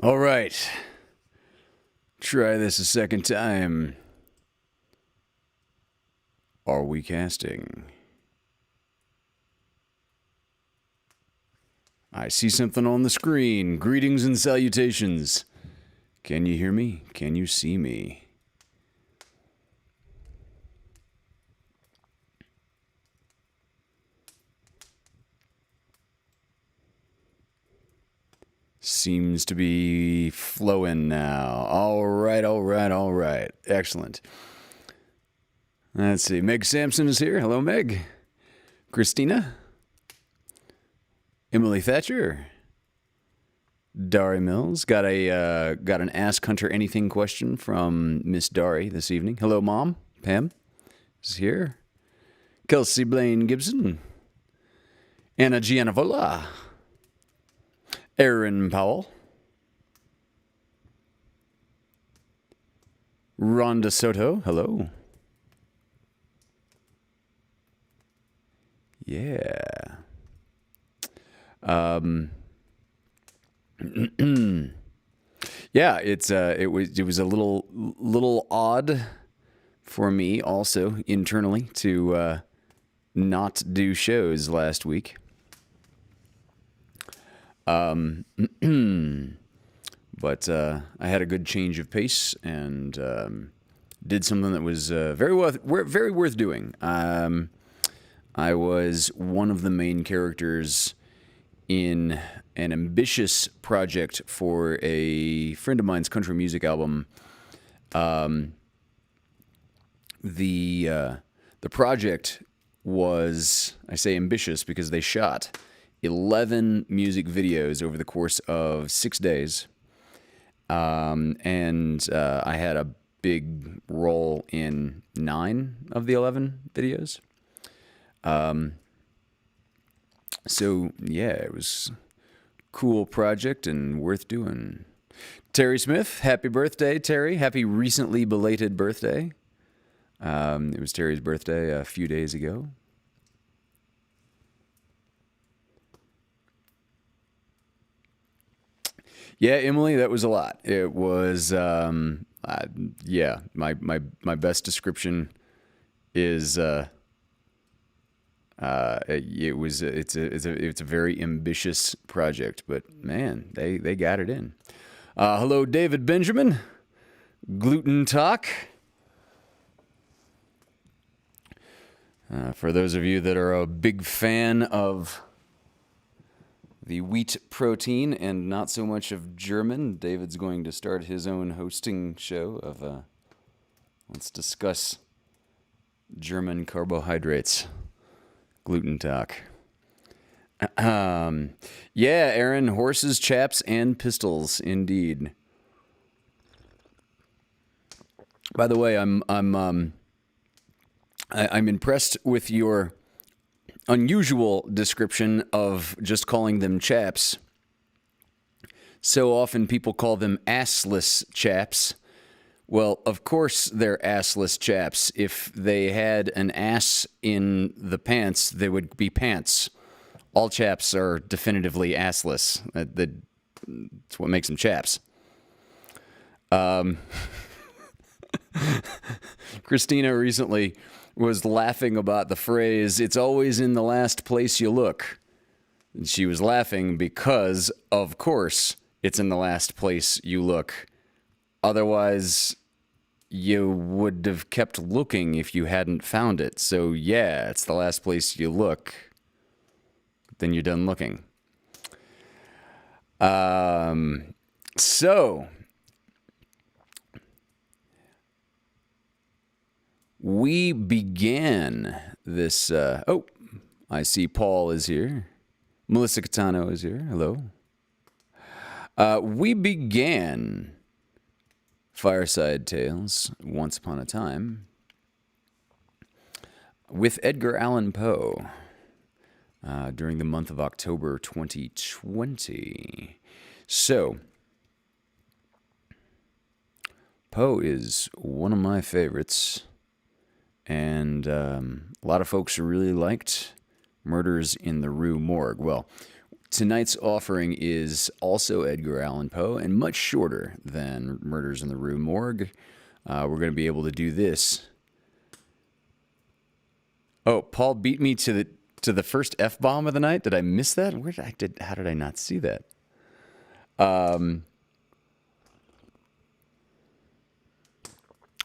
All right. Try this a second time. Are we casting? I see something on the screen. Greetings and salutations. Can you hear me? Can you see me? Seems to be flowing now. All right. Excellent. Let's see. Meg Sampson is here. Hello, Meg. Christina. Emily Thatcher. Dari Mills. Got an Ask Hunter Anything question from Miss Dari this evening. Hello, Mom. Pam is here. Kelsey Blaine Gibson. Anna Gianavola. Aaron Powell. Rhonda Soto. Hello. Yeah. Yeah, it was a little odd for me also internally to not do shows last week. But I had a good change of pace and did something that was very worth doing. I was one of the main characters in an ambitious project for a friend of mine's country music album. The project was, I say ambitious because they shot 11 music videos over the course of 6 days. And I had a big role in 9 of the 11 videos. So yeah, it was a cool project and worth doing. Terry Smith, happy birthday, Terry. Happy recently belated birthday. It was Terry's birthday a few days ago. Yeah, Emily, that was a lot. It was, yeah, my best description is, it's a very ambitious project, but man, they got it in. Hello, David Benjamin, Gluten Talk. For those of you that are a big fan of the wheat protein and not so much of German, David's going to start his own hosting show of let's discuss German carbohydrates. Gluten Talk. Yeah, Aaron, horses, chaps, and pistols, indeed. By the way, I'm impressed with your unusual description of just calling them chaps. So often people call them assless chaps. Well, of course they're assless chaps. If they had an ass in the pants, they would be pants. All chaps are definitively assless. That's what makes them chaps. Christina recently was laughing about the phrase, "It's always in the last place you look." And she was laughing because, of course, it's in the last place you look. Otherwise, you would have kept looking if you hadn't found it. So, yeah, it's the last place you look. Then you're done looking. So, we began this... I see Paul is here. Melissa Catano is here. Hello. We began Fireside Tales once upon a time with Edgar Allan Poe during the month of October 2020. So, Poe is one of my favorites, and a lot of folks really liked Murders in the Rue Morgue. Well, tonight's offering is also Edgar Allan Poe and much shorter than Murders in the Rue Morgue. We're going to be able to do this. Oh, Paul beat me to the first F-bomb of the night. Did I miss that? How did I not see that?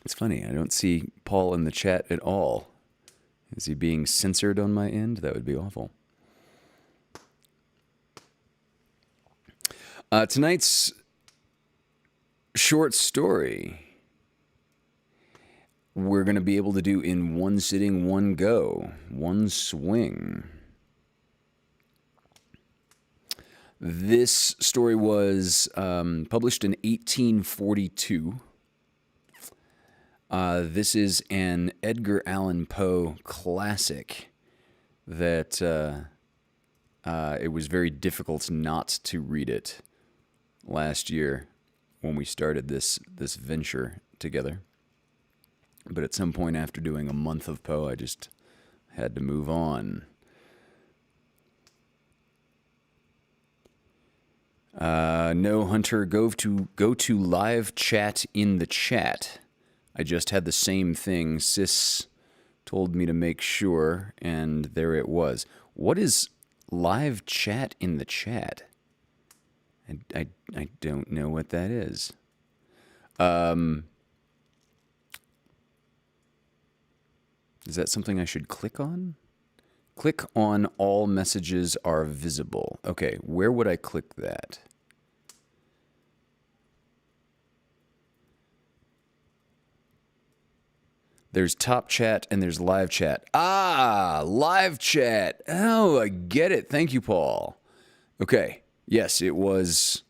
It's funny. I don't see Paul in the chat at all. Is he being censored on my end? That would be awful. Tonight's short story we're going to be able to do in one sitting, one go, one swing. This story was published in 1842. This is an Edgar Allan Poe classic that it was very difficult not to read it last year when we started this venture together. But at some point after doing a month of Poe, I just had to move on. No, Hunter, go to live chat in the chat. I just had the same thing. Sis told me to make sure, and there it was. What is live chat in the chat? I don't know what that is. Is that something I should click on? Click on all messages are visible. Okay, where would I click that? There's top chat and there's live chat. Ah, live chat. Oh, I get it. Thank you, Paul. Okay. Yes, it was.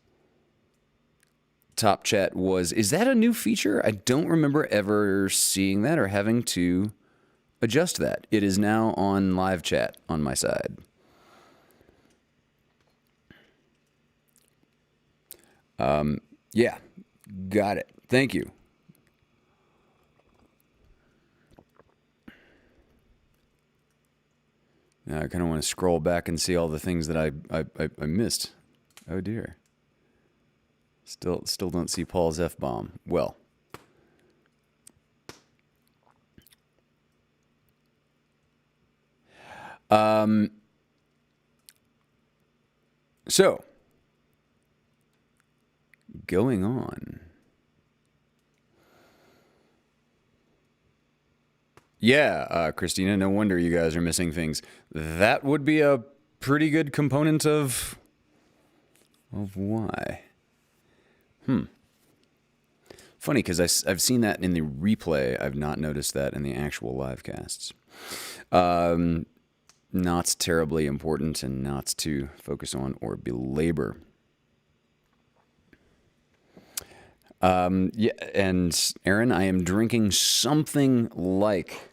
Top chat was. Is that a new feature? I don't remember ever seeing that or having to adjust that. It is now on live chat on my side. Yeah, got it. Thank you. Now I kind of want to scroll back and see all the things that I missed. Oh dear. Still don't see Paul's F-bomb. Well. So, going on. Yeah, Christina, no wonder you guys are missing things. That would be a pretty good component of why. Funny, because I've seen that in the replay. I've not noticed that in the actual live casts. Not terribly important and not to focus on or belabor. Yeah, and Aaron, I am drinking something like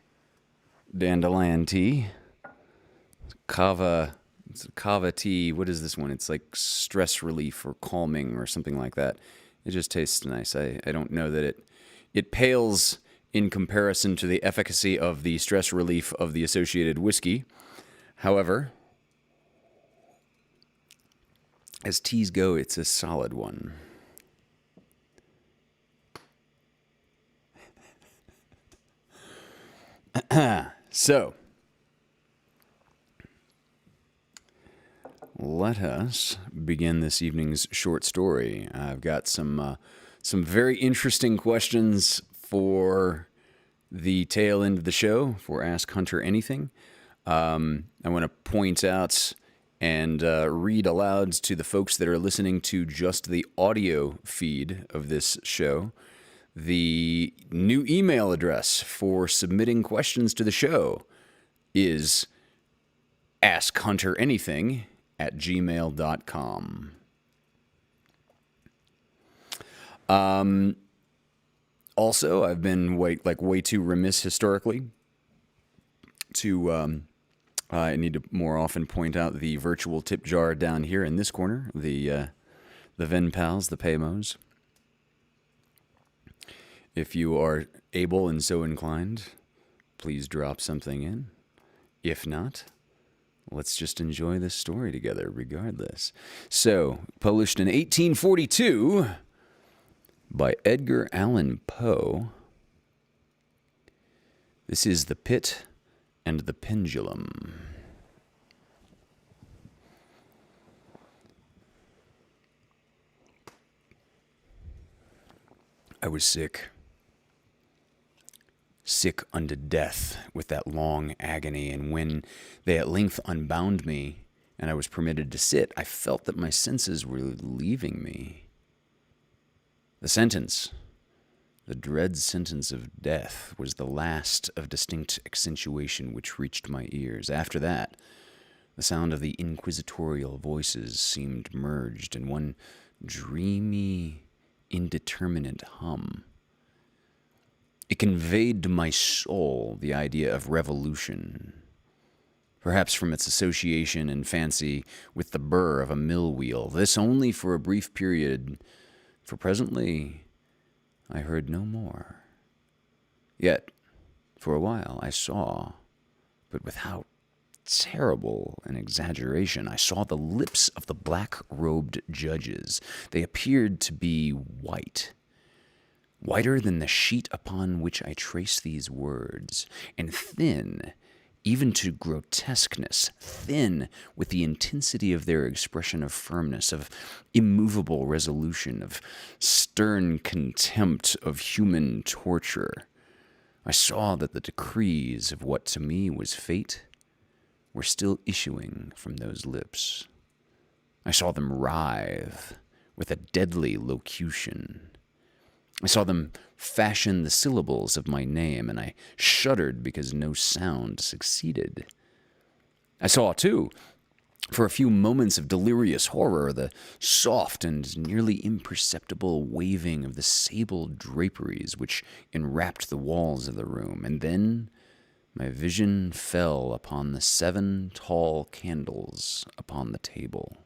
dandelion tea. It's kava tea. What is this one? It's like stress relief or calming or something like that. It just tastes nice. I don't know that it pales in comparison to the efficacy of the stress relief of the associated whiskey. However, as teas go, it's a solid one. So, let us begin this evening's short story. I've got some very interesting questions for the tail end of the show for Ask Hunter Anything. I want to point out and read aloud to the folks that are listening to just the audio feed of this show the new email address for submitting questions to the show is askhunteranything@gmail.com. Also, I've been way too remiss historically to I need to more often point out the virtual tip jar down here in this corner, the Ven Pals, the Paymos. If you are able and so inclined, please drop something in. If not, let's just enjoy this story together regardless. So, published in 1842 by Edgar Allan Poe. This is The Pit and the Pendulum. I was sick. Sick unto death with that long agony, and when they at length unbound me and I was permitted to sit, I felt that my senses were leaving me. The sentence, the dread sentence of death, was the last of distinct accentuation which reached my ears. After that, the sound of the inquisitorial voices seemed merged in one dreamy, indeterminate hum. It conveyed to my soul the idea of revolution, perhaps from its association in fancy with the burr of a mill wheel. This only for a brief period, for presently I heard no more. Yet, for a while I saw, but with how terrible an exaggeration, I saw the lips of the black-robed judges. They appeared to be white. Whiter than the sheet upon which I trace these words, and thin, even to grotesqueness, thin with the intensity of their expression of firmness, of immovable resolution, of stern contempt of human torture. I saw that the decrees of what to me was fate were still issuing from those lips. I saw them writhe with a deadly locution. I saw them fashion the syllables of my name, and I shuddered because no sound succeeded. I saw, too, for a few moments of delirious horror, the soft and nearly imperceptible waving of the sable draperies which enwrapped the walls of the room, and then my vision fell upon the 7 tall candles upon the table.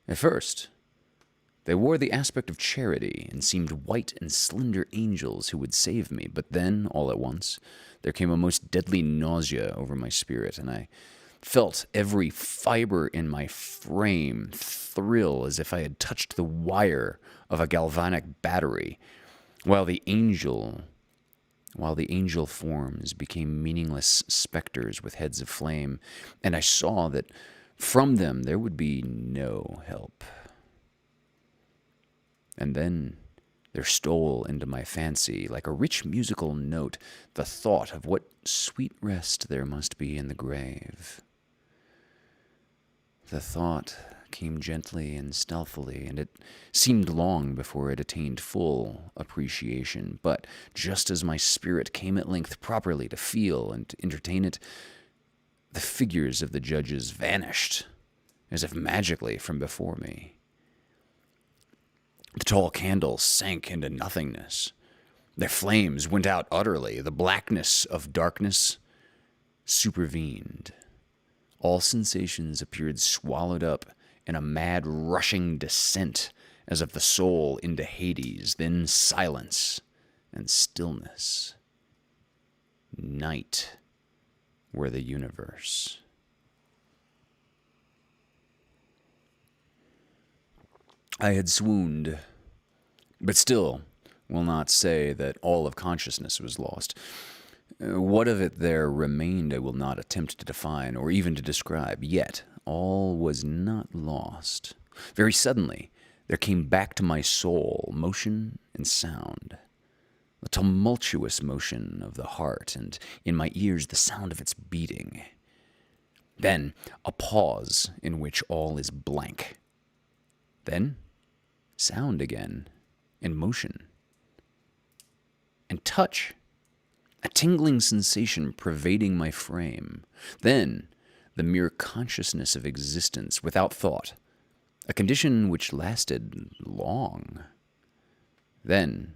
At first, they wore the aspect of charity and seemed white and slender angels who would save me. But then, all at once, there came a most deadly nausea over my spirit, and I felt every fiber in my frame thrill as if I had touched the wire of a galvanic battery, while the angel forms became meaningless specters with heads of flame, and I saw that from them there would be no help. And then there stole into my fancy, like a rich musical note, the thought of what sweet rest there must be in the grave. The thought came gently and stealthily, and it seemed long before it attained full appreciation. But just as my spirit came at length properly to feel and to entertain it, the figures of the judges vanished, as if magically from before me. The tall candles sank into nothingness. Their flames went out utterly. The blackness of darkness supervened. All sensations appeared swallowed up in a mad rushing descent, as of the soul into Hades, then silence and stillness. Night were the universe. I had swooned, but still will not say that all of consciousness was lost. What of it there remained I will not attempt to define or even to describe, yet all was not lost. Very suddenly there came back to my soul motion and sound, a tumultuous motion of the heart, and in my ears the sound of its beating. Then a pause in which all is blank. Then sound again, and motion, and touch, a tingling sensation pervading my frame. Then the mere consciousness of existence without thought, a condition which lasted long. Then,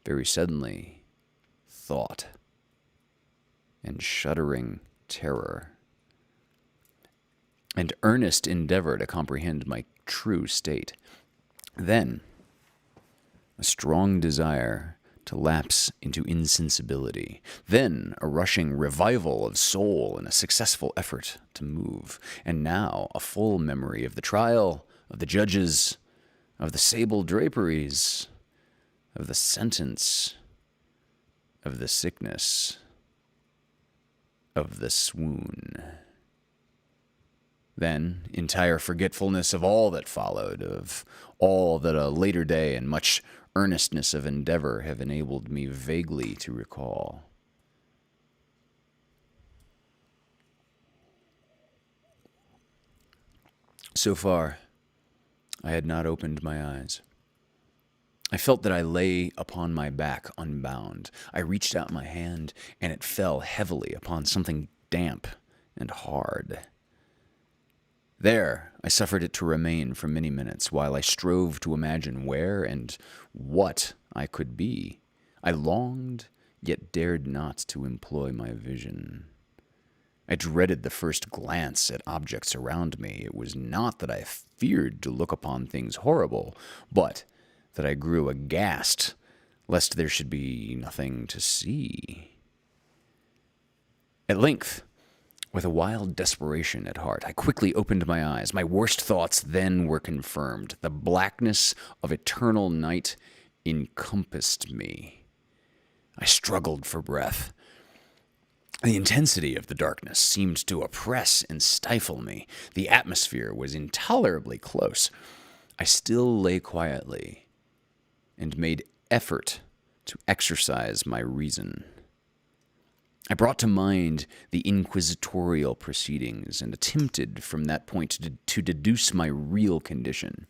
very suddenly, thought, and shuddering terror, and earnest endeavor to comprehend my true state. Then, a strong desire to lapse into insensibility, then a rushing revival of soul in a successful effort to move, and now a full memory of the trial, of the judges, of the sable draperies, of the sentence, of the sickness, of the swoon. Then entire forgetfulness of all that followed, of all that a later day and much earnestness of endeavor have enabled me vaguely to recall. So far, I had not opened my eyes. I felt that I lay upon my back unbound. I reached out my hand, and it fell heavily upon something damp and hard. There, I suffered it to remain for many minutes while I strove to imagine where and what I could be. I longed, yet dared not to employ my vision. I dreaded the first glance at objects around me. It was not that I feared to look upon things horrible, but that I grew aghast lest there should be nothing to see. At length, with a wild desperation at heart, I quickly opened my eyes. My worst thoughts then were confirmed. The blackness of eternal night encompassed me. I struggled for breath. The intensity of the darkness seemed to oppress and stifle me. The atmosphere was intolerably close. I still lay quietly and made effort to exercise my reason. I brought to mind the inquisitorial proceedings and attempted from that point to deduce my real condition.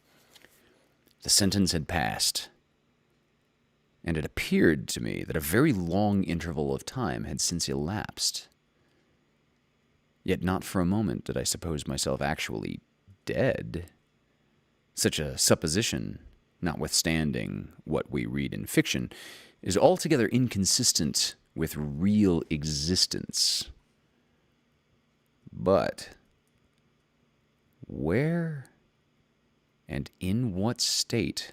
The sentence had passed, and it appeared to me that a very long interval of time had since elapsed. Yet not for a moment did I suppose myself actually dead. Such a supposition, notwithstanding what we read in fiction, is altogether inconsistent with real existence. But where and in what state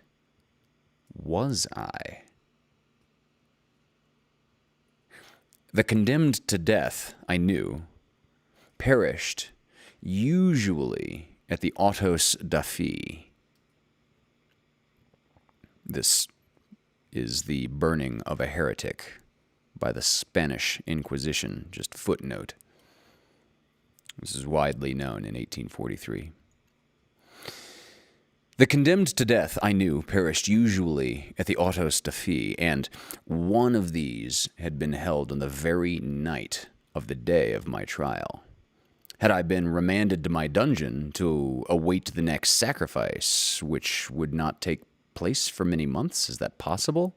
was I? The condemned to death, I knew, perished usually at the autos da fe. This is the burning of a heretic by the Spanish Inquisition, just footnote. This is widely known in 1843. The condemned to death, I knew, perished usually at the autos da fe, and one of these had been held on the very night of the day of my trial. Had I been remanded to my dungeon to await the next sacrifice, which would not take place for many months, is that possible?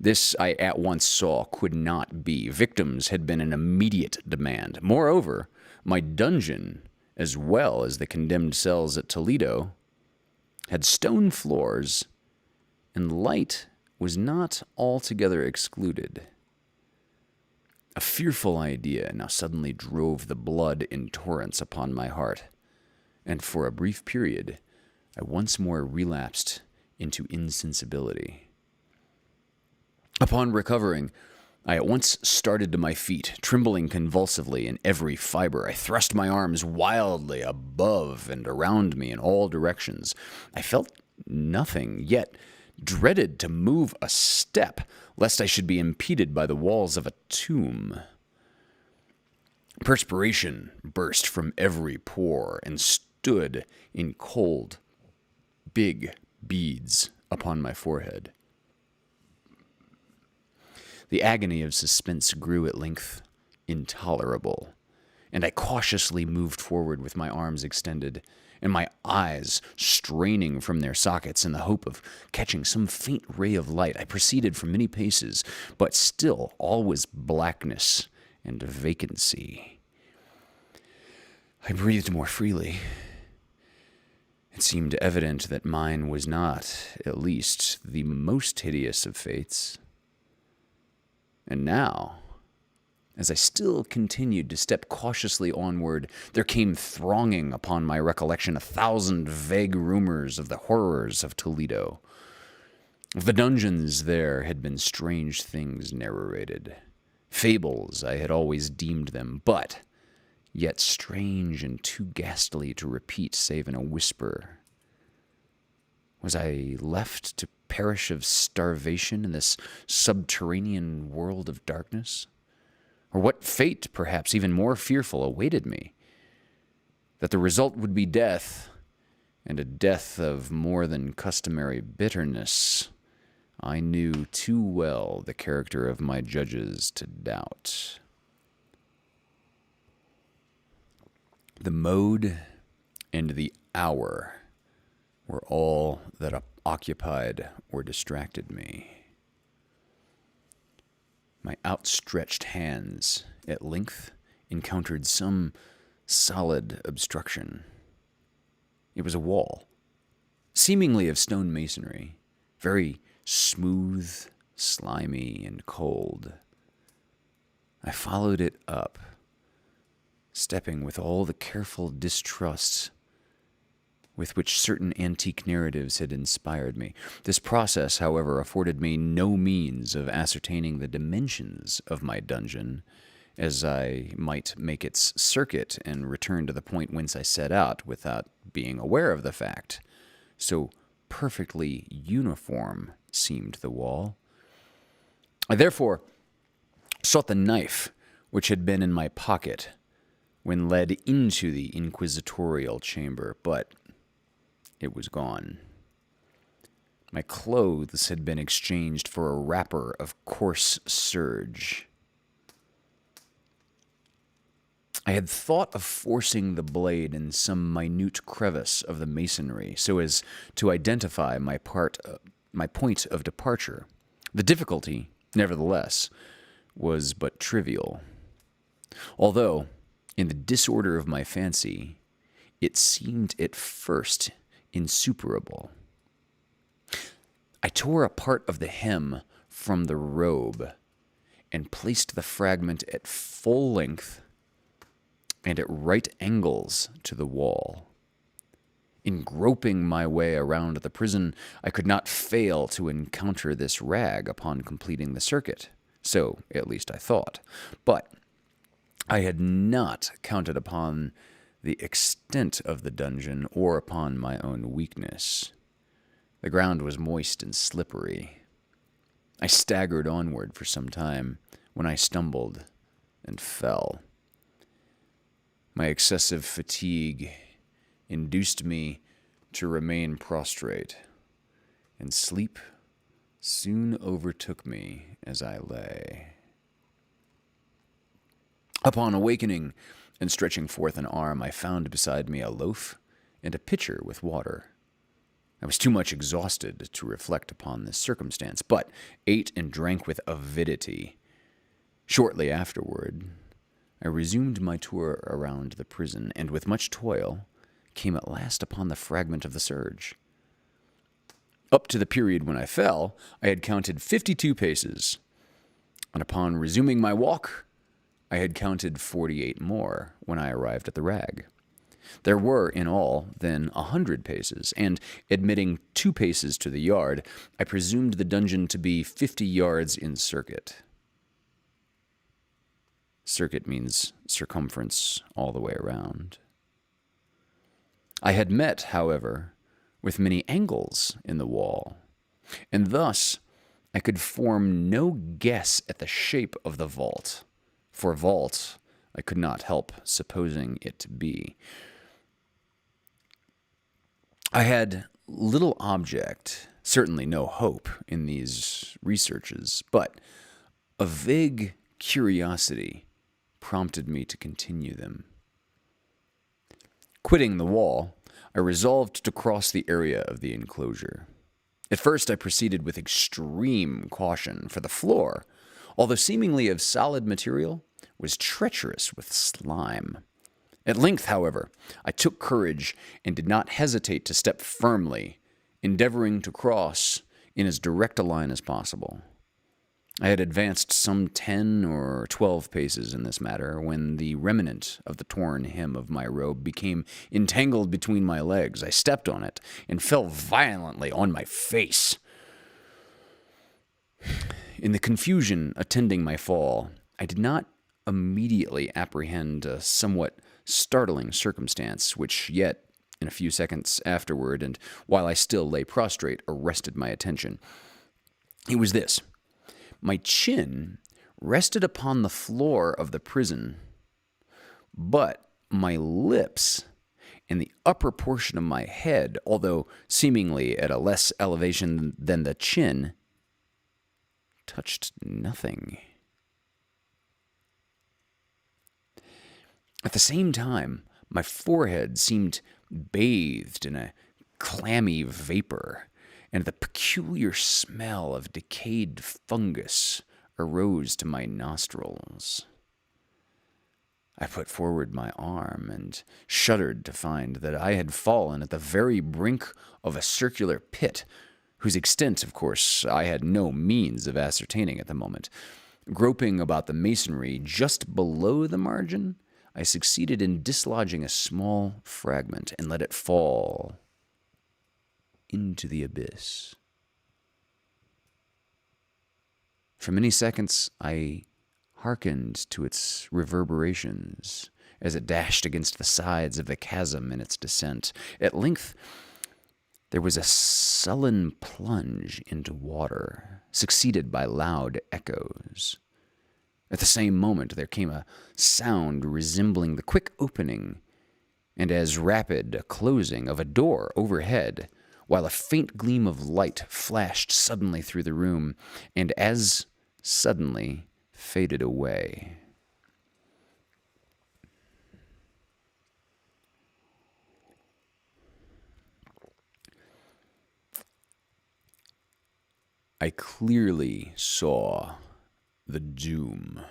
This, I at once saw, could not be. Victims had been an immediate demand. Moreover, my dungeon, as well as the condemned cells at Toledo, had stone floors, and light was not altogether excluded. A fearful idea now suddenly drove the blood in torrents upon my heart, and for a brief period, I once more relapsed into insensibility. Upon recovering, I at once started to my feet, trembling convulsively in every fiber. I thrust my arms wildly above and around me in all directions. I felt nothing, yet dreaded to move a step, lest I should be impeded by the walls of a tomb. Perspiration burst from every pore and stood in cold, big beads upon my forehead. The agony of suspense grew at length intolerable, and I cautiously moved forward with my arms extended, and my eyes straining from their sockets in the hope of catching some faint ray of light. I proceeded for many paces, but still all was blackness and vacancy. I breathed more freely. It seemed evident that mine was not, at least, the most hideous of fates. And now, as I still continued to step cautiously onward, there came thronging upon my recollection 1,000 vague rumors of the horrors of Toledo. The dungeons there had been strange things narrated. Fables, I had always deemed them, but yet strange and too ghastly to repeat save in a whisper. Was I left to perish of starvation in this subterranean world of darkness? Or what fate, perhaps even more fearful, awaited me? That the result would be death, and a death of more than customary bitterness, I knew too well the character of my judges to doubt. The mode and the hour were all that occupied or distracted me. My outstretched hands at length encountered some solid obstruction. It was a wall, seemingly of stone masonry, very smooth, slimy, and cold. I followed it up, stepping with all the careful distrust with which certain antique narratives had inspired me. This process, however, afforded me no means of ascertaining the dimensions of my dungeon, as I might make its circuit and return to the point whence I set out without being aware of the fact. So perfectly uniform seemed the wall. I therefore sought the knife which had been in my pocket when led into the inquisitorial chamber, but it was gone. My clothes had been exchanged for a wrapper of coarse serge. I had thought of forcing the blade in some minute crevice of the masonry so as to identify my point of departure. The difficulty, nevertheless, was but trivial, although, in the disorder of my fancy, it seemed at first insuperable. I tore a part of the hem from the robe and placed the fragment at full length and at right angles to the wall. In groping my way around the prison, I could not fail to encounter this rag upon completing the circuit. So, at least I thought. But I had not counted upon the extent of the dungeon or upon my own weakness. The ground was moist and slippery. I staggered onward for some time when I stumbled and fell. My excessive fatigue induced me to remain prostrate, and sleep soon overtook me as I lay. Upon awakening and stretching forth an arm, I found beside me a loaf and a pitcher with water. I was too much exhausted to reflect upon this circumstance, but ate and drank with avidity. Shortly afterward, I resumed my tour around the prison, and with much toil, came at last upon the fragment of the serge. Up to the period when I fell, I had counted 52 paces, and upon resuming my walk, I had counted 48 more when I arrived at the rag. There were, in all, then 100 paces, and, admitting 2 paces to the yard, I presumed the dungeon to be 50 yards in circuit. Circuit means circumference all the way around. I had met, however, with many angles in the wall, and thus I could form no guess at the shape of the vault, for vault I could not help supposing it to be. I had little object, certainly no hope, in these researches, but a vague curiosity prompted me to continue them. Quitting the wall, I resolved to cross the area of the enclosure. At first I proceeded with extreme caution, for the floor, although seemingly of solid material, was treacherous with slime. At length, however, I took courage and did not hesitate to step firmly, endeavoring to cross in as direct a line as possible. I had advanced some 10 or 12 paces in this matter when the remnant of the torn hem of my robe became entangled between my legs. I stepped on it and fell violently on my face. In the confusion attending my fall, I did not immediately apprehend a somewhat startling circumstance, which yet, in a few seconds afterward, and while I still lay prostrate, arrested my attention. It was this. My chin rested upon the floor of the prison, but my lips and the upper portion of my head, although seemingly at a less elevation than the chin, touched nothing. At the same time, my forehead seemed bathed in a clammy vapor, and the peculiar smell of decayed fungus arose to my nostrils. I put forward my arm and shuddered to find that I had fallen at the very brink of a circular pit, whose extent, of course, I had no means of ascertaining at the moment. Groping about the masonry just below the margin, I succeeded in dislodging a small fragment and let it fall into the abyss. For many seconds, I hearkened to its reverberations as it dashed against the sides of the chasm in its descent. At length, there was a sullen plunge into water, succeeded by loud echoes. At the same moment, there came a sound resembling the quick opening and as rapid a closing of a door overhead, while a faint gleam of light flashed suddenly through the room, and as suddenly faded away. I clearly saw the doom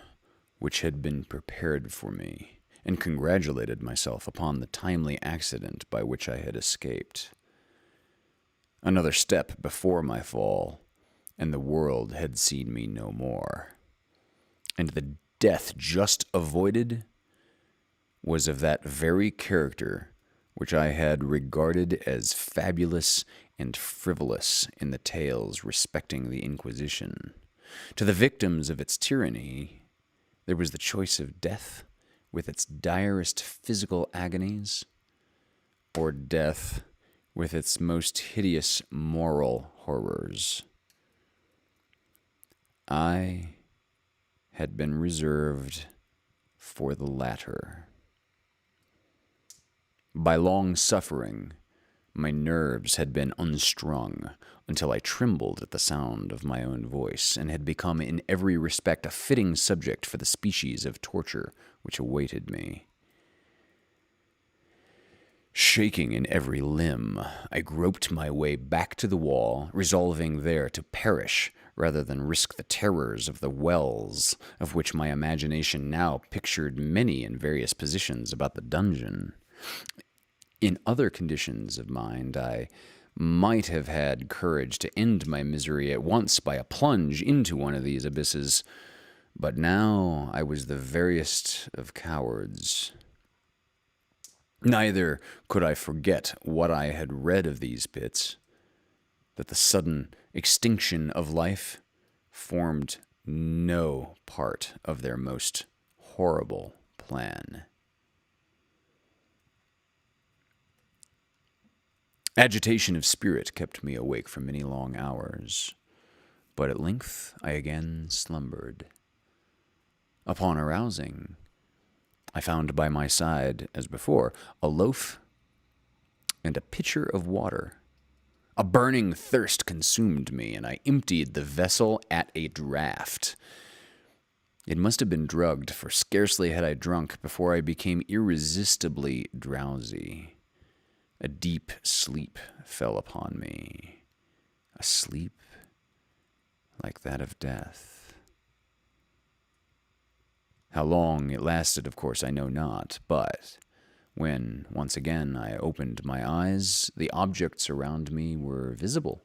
which had been prepared for me, and congratulated myself upon the timely accident by which I had escaped. Another step before my fall, and the world had seen me no more. And the death just avoided was of that very character which I had regarded as fabulous and frivolous in the tales respecting the Inquisition. To the victims of its tyranny, there was the choice of death with its direst physical agonies, or death with its most hideous moral horrors. I had been reserved for the latter. By long suffering, my nerves had been unstrung until I trembled at the sound of my own voice, and had become in every respect a fitting subject for the species of torture which awaited me. Shaking in every limb, I groped my way back to the wall, resolving there to perish rather than risk the terrors of the wells, of which my imagination now pictured many in various positions about the dungeon. In other conditions of mind, I might have had courage to end my misery at once by a plunge into one of these abysses, but now I was the veriest of cowards. Neither could I forget what I had read of these pits, that the sudden extinction of life formed no part of their most horrible plan. Agitation of spirit kept me awake for many long hours, but at length I again slumbered. Upon arousing, I found by my side, as before, a loaf and a pitcher of water. A burning thirst consumed me, and I emptied the vessel at a draught. It must have been drugged, for scarcely had I drunk before I became irresistibly drowsy. A deep sleep fell upon me, a sleep like that of death. How long it lasted, of course, I know not, but when once again I opened my eyes, the objects around me were visible.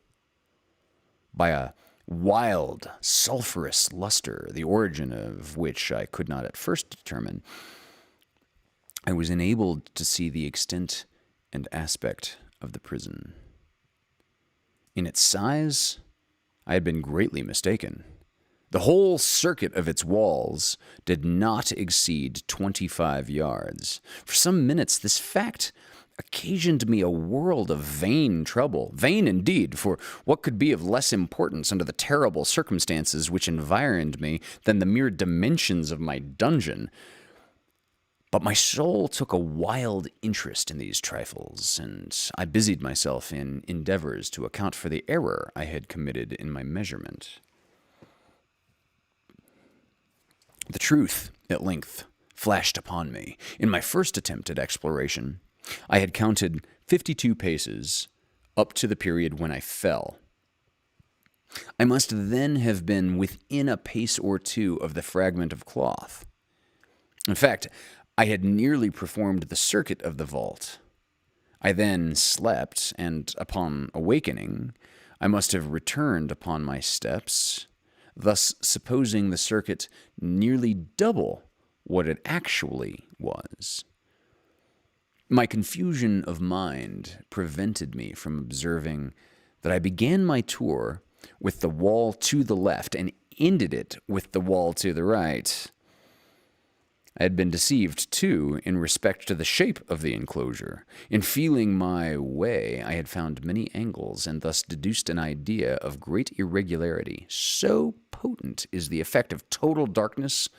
By a wild, sulfurous luster, the origin of which I could not at first determine, I was enabled to see the extent and aspect of the prison. In its size, I had been greatly mistaken. The whole circuit of its walls did not exceed 25 yards. For some minutes, this fact occasioned me a world of vain trouble. Vain indeed, for what could be of less importance under the terrible circumstances which environed me than the mere dimensions of my dungeon? But my soul took a wild interest in these trifles, and I busied myself in endeavors to account for the error I had committed in my measurement. The truth, at length, flashed upon me. In my first attempt at exploration, I had counted 52 paces up to the period when I fell. I must then have been within a pace or two of the fragment of cloth. In fact, I had nearly performed the circuit of the vault. I then slept, and upon awakening, I must have returned upon my steps, thus supposing the circuit nearly double what it actually was. My confusion of mind prevented me from observing that I began my tour with the wall to the left and ended it with the wall to the right. I had been deceived, too, in respect to the shape of the enclosure. In feeling my way, I had found many angles, and thus deduced an idea of great irregularity. So potent is the effect of total darkness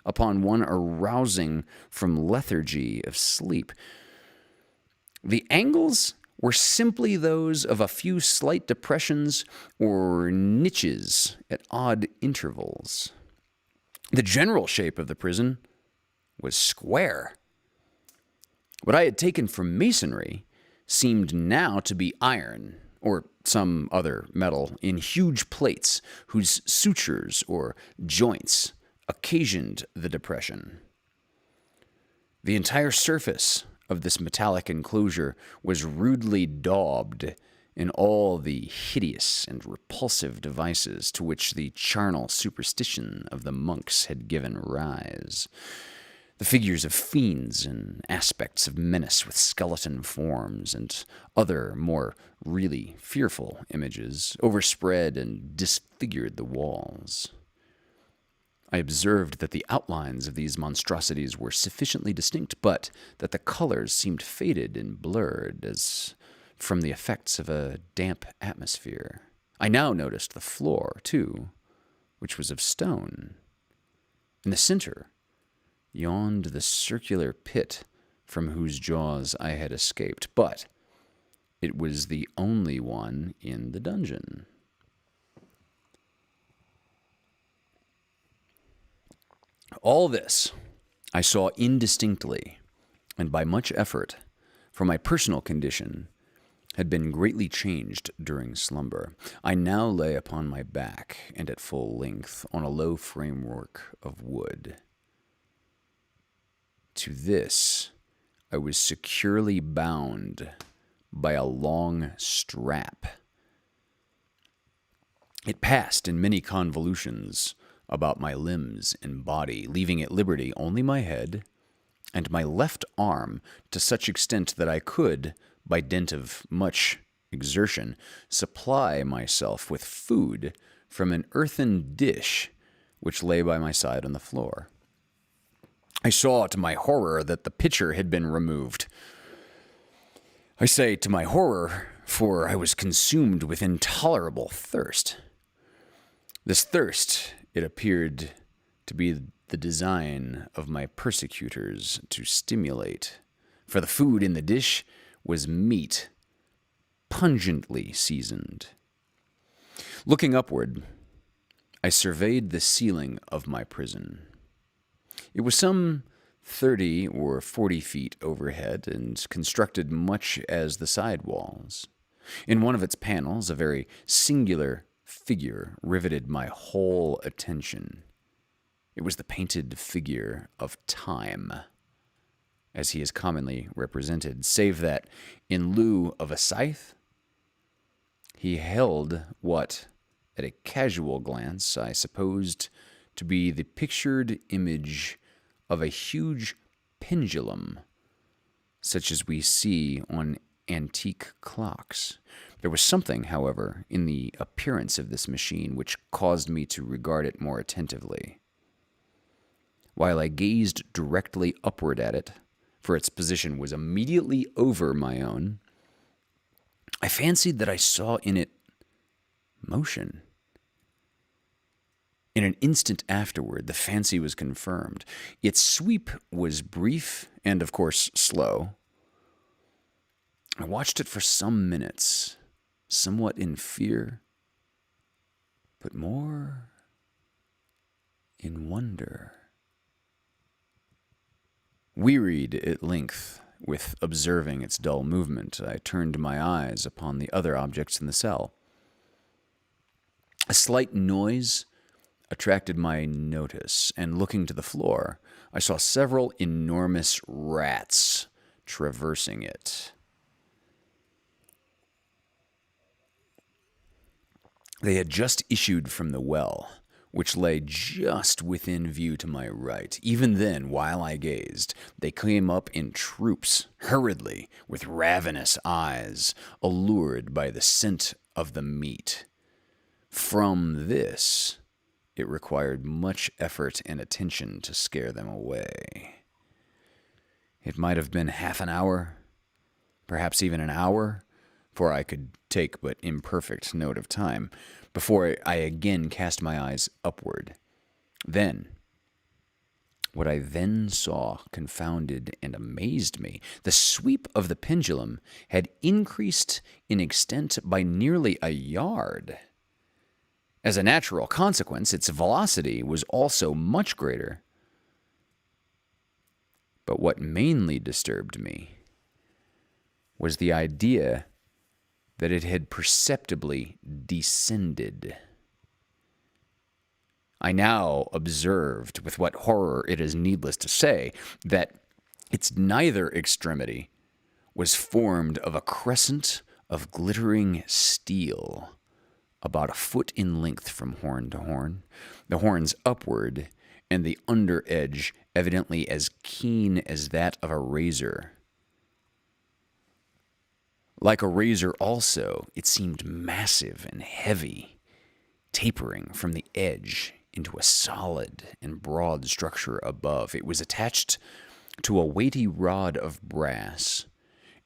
upon one arousing from lethargy of sleep. The angles were simply those of a few slight depressions or niches at odd intervals. The general shape of the prison was square. What I had taken for masonry seemed now to be iron, or some other metal, in huge plates whose sutures or joints occasioned the depression. The entire surface of this metallic enclosure was rudely daubed in all the hideous and repulsive devices to which the charnel superstition of the monks had given rise. The figures of fiends and aspects of menace with skeleton forms and other more really fearful images overspread and disfigured the walls. I observed that the outlines of these monstrosities were sufficiently distinct, but that the colors seemed faded and blurred, as from the effects of a damp atmosphere. I now noticed the floor, too, which was of stone. In the center yawned the circular pit from whose jaws I had escaped, but it was the only one in the dungeon. All this I saw indistinctly, and by much effort, for my personal condition had been greatly changed during slumber. I now lay upon my back and at full length on a low framework of wood. To this I was securely bound by a long strap. It passed in many convolutions about my limbs and body, leaving at liberty only my head and my left arm to such extent that I could, by dint of much exertion, supply myself with food from an earthen dish which lay by my side on the floor. I saw to my horror that the pitcher had been removed. I say to my horror, for I was consumed with intolerable thirst. This thirst, it appeared to be the design of my persecutors to stimulate, for the food in the dish was meat, pungently seasoned. Looking upward, I surveyed the ceiling of my prison. It was some 30 or 40 feet overhead and constructed much as the side walls. In one of its panels, a very singular figure riveted my whole attention. It was the painted figure of Time, as he is commonly represented, save that, in lieu of a scythe, he held what, at a casual glance, I supposed to be the pictured image of a huge pendulum, such as we see on antique clocks. There was something, however, in the appearance of this machine which caused me to regard it more attentively. While I gazed directly upward at it, for its position was immediately over my own, I fancied that I saw in it motion. In an instant afterward, the fancy was confirmed. Its sweep was brief and, of course, slow. I watched it for some minutes, somewhat in fear, but more in wonder. Wearied at length with observing its dull movement, I turned my eyes upon the other objects in the cell. A slight noise attracted my notice, and looking to the floor, I saw several enormous rats traversing it. They had just issued from the well, which lay just within view to my right. Even then, while I gazed, they came up in troops, hurriedly, with ravenous eyes, allured by the scent of the meat. From this, it required much effort and attention to scare them away. It might have been half an hour, perhaps even an hour, for I could take but imperfect note of time, before I again cast my eyes upward. Then, what I then saw confounded and amazed me. The sweep of the pendulum had increased in extent by nearly a yard. As a natural consequence, its velocity was also much greater. But what mainly disturbed me was the idea that it had perceptibly descended. I now observed, with what horror it is needless to say, that its neither extremity was formed of a crescent of glittering steel, about a foot in length from horn to horn, the horns upward, and the under edge evidently as keen as that of a razor. Like a razor also, it seemed massive and heavy, tapering from the edge into a solid and broad structure above. It was attached to a weighty rod of brass,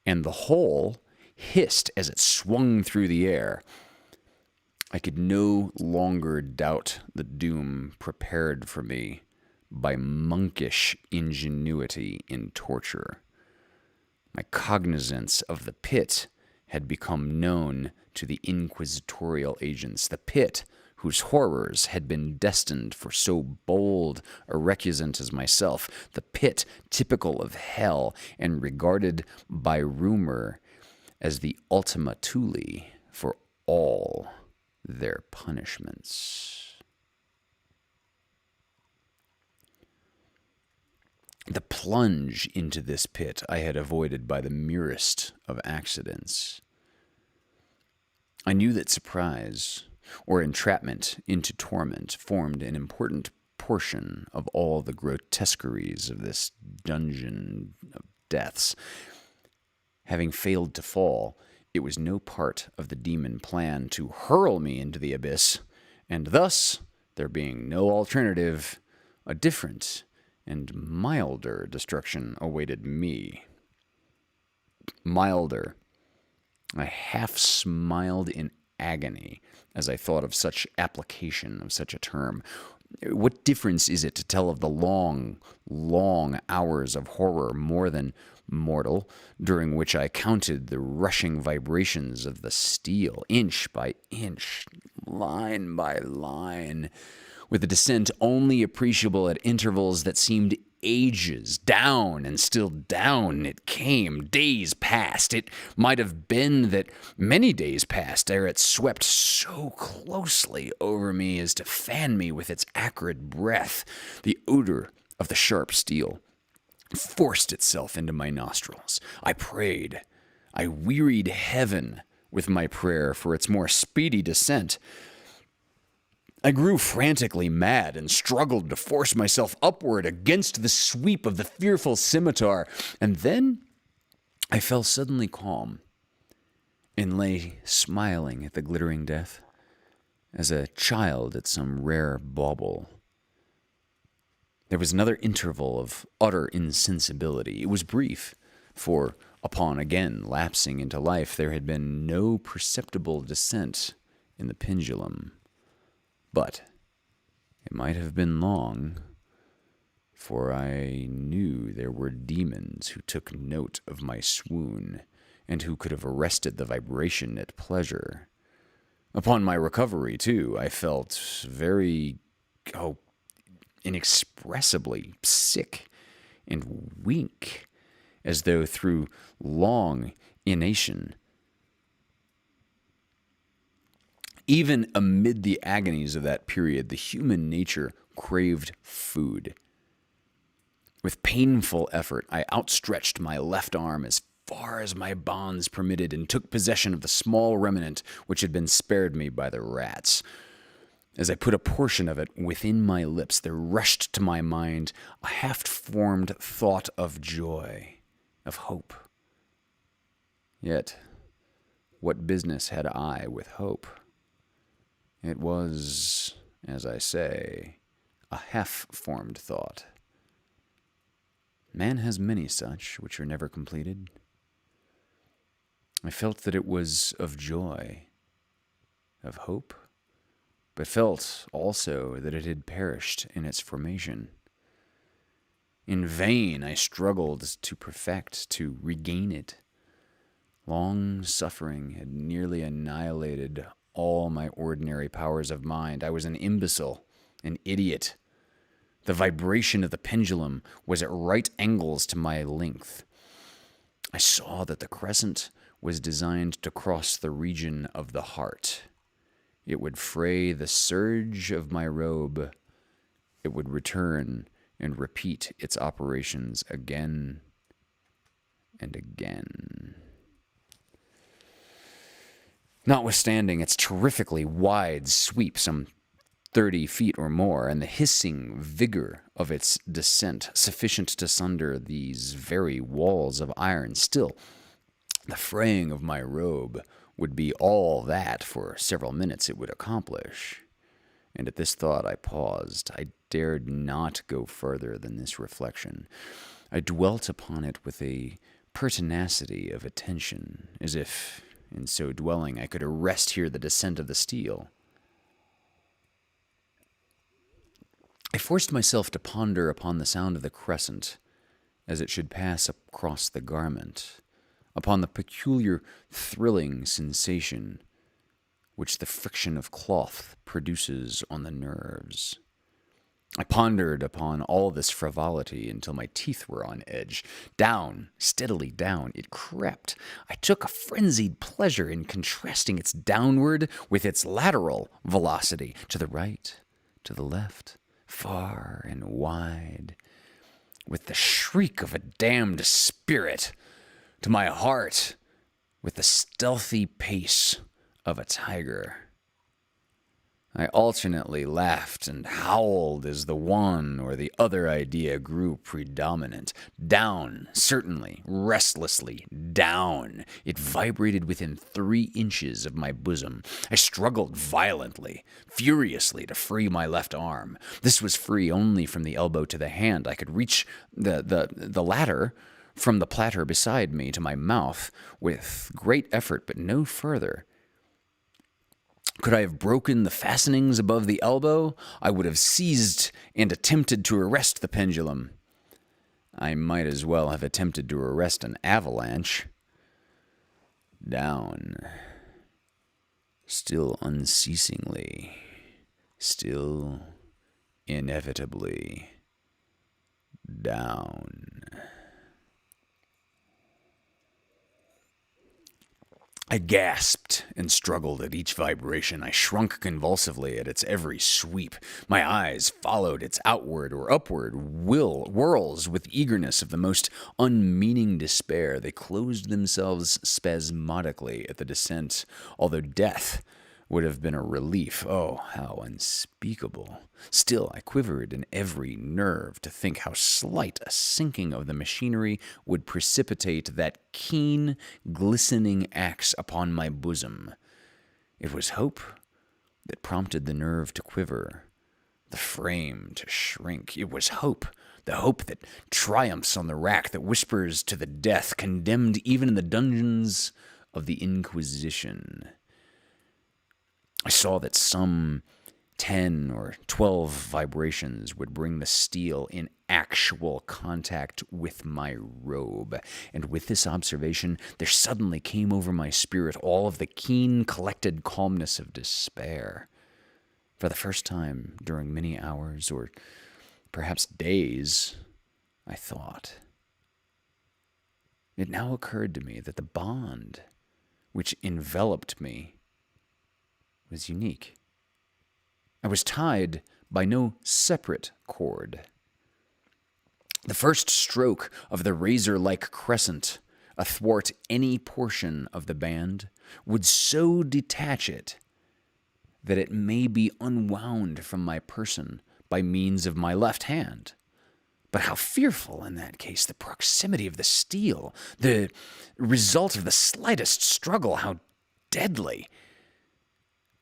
and the whole hissed as it swung through the air. I could no longer doubt the doom prepared for me by monkish ingenuity in torture. My cognizance of the pit had become known to the inquisitorial agents, the pit whose horrors had been destined for so bold a recusant as myself, the pit typical of hell and regarded by rumor as the ultima thule for all their punishments. The plunge into this pit I had avoided by the merest of accidents. I knew that surprise, or entrapment into torment, formed an important portion of all the grotesqueries of this dungeon of deaths. Having failed to fall, it was no part of the demon plan to hurl me into the abyss, and thus, there being no alternative, a different and milder destruction awaited me. Milder. I half smiled in agony as I thought of such application of such a term. What difference is it to tell of the long, long hours of horror more than mortal, during which I counted the rushing vibrations of the steel, inch by inch, line by line, with a descent only appreciable at intervals that seemed ages. Down and still down it came. Days passed. It might have been that many days passed ere it swept so closely over me as to fan me with its acrid breath. The odor of the sharp steel forced itself into my nostrils. I prayed. I wearied heaven with my prayer for its more speedy descent. I grew frantically mad and struggled to force myself upward against the sweep of the fearful scimitar. And then I fell suddenly calm. and lay smiling at the glittering death, as a child at some rare bauble. There was another interval of utter insensibility. It was brief, for upon again lapsing into life, there had been no perceptible descent in the pendulum. But it might have been long, for I knew there were demons who took note of my swoon, and who could have arrested the vibration at pleasure. Upon my recovery, too, I felt very, inexpressibly sick and weak, as though through long inanition. Even amid the agonies of that period, the human nature craved food. With painful effort, I outstretched my left arm as far as my bonds permitted and took possession of the small remnant which had been spared me by the rats. As I put a portion of it within my lips, there rushed to my mind a half-formed thought of joy, of hope. Yet, what business had I with hope? It was, as I say, a half-formed thought. Man has many such, which are never completed. I felt that it was of joy, of hope, but felt also that it had perished in its formation. In vain I struggled to perfect, to regain it. Long suffering had nearly annihilated all my ordinary powers of mind. I was an imbecile, an idiot. The vibration of the pendulum was at right angles to my length. I saw that the crescent was designed to cross the region of the heart. It would fray the serge of my robe. It would return and repeat its operations again and again. Notwithstanding its terrifically wide sweep, some 30 feet or more, and the hissing vigor of its descent, sufficient to sunder these very walls of iron, still, the fraying of my robe would be all that for several minutes it would accomplish. And at this thought I paused. I dared not go further than this reflection. I dwelt upon it with a pertinacity of attention, as if, in so dwelling, I could arrest here the descent of the steel. I forced myself to ponder upon the sound of the crescent as it should pass across the garment, upon the peculiar thrilling sensation which the friction of cloth produces on the nerves. I pondered upon all this frivolity until my teeth were on edge. Down, steadily down, it crept. I took a frenzied pleasure in contrasting its downward with its lateral velocity, to the right, to the left, far and wide, with the shriek of a damned spirit, to my heart with the stealthy pace of a tiger. I alternately laughed and howled as the one or the other idea grew predominant. Down, certainly, restlessly, down. It vibrated within 3 inches of my bosom. I struggled violently, furiously, to free my left arm. This was free only from the elbow to the hand. I could reach the latter from the platter beside me to my mouth with great effort, but no further. Could I have broken the fastenings above the elbow, I would have seized and attempted to arrest the pendulum. I might as well have attempted to arrest an avalanche. Down. Still unceasingly. Still inevitably. Down. I gasped and struggled at each vibration. I shrunk convulsively at its every sweep. My eyes followed its outward or upward whirls with eagerness of the most unmeaning despair. They closed themselves spasmodically at the descent, although death would have been a relief. Oh, how unspeakable. Still, I quivered in every nerve to think how slight a sinking of the machinery would precipitate that keen, glistening axe upon my bosom. It was hope that prompted the nerve to quiver, the frame to shrink. It was hope, the hope that triumphs on the rack, that whispers to the death condemned even in the dungeons of the Inquisition. I saw that some 10 or 12 vibrations would bring the steel in actual contact with my robe. And with this observation, there suddenly came over my spirit all of the keen, collected calmness of despair. For the first time during many hours, or perhaps days, I thought. It now occurred to me that the bond which enveloped me was unique. I was tied by no separate cord. The first stroke of the razor-like crescent athwart any portion of the band would so detach it that it may be unwound from my person by means of my left hand. But how fearful in that case the proximity of the steel, the result of the slightest struggle, how deadly.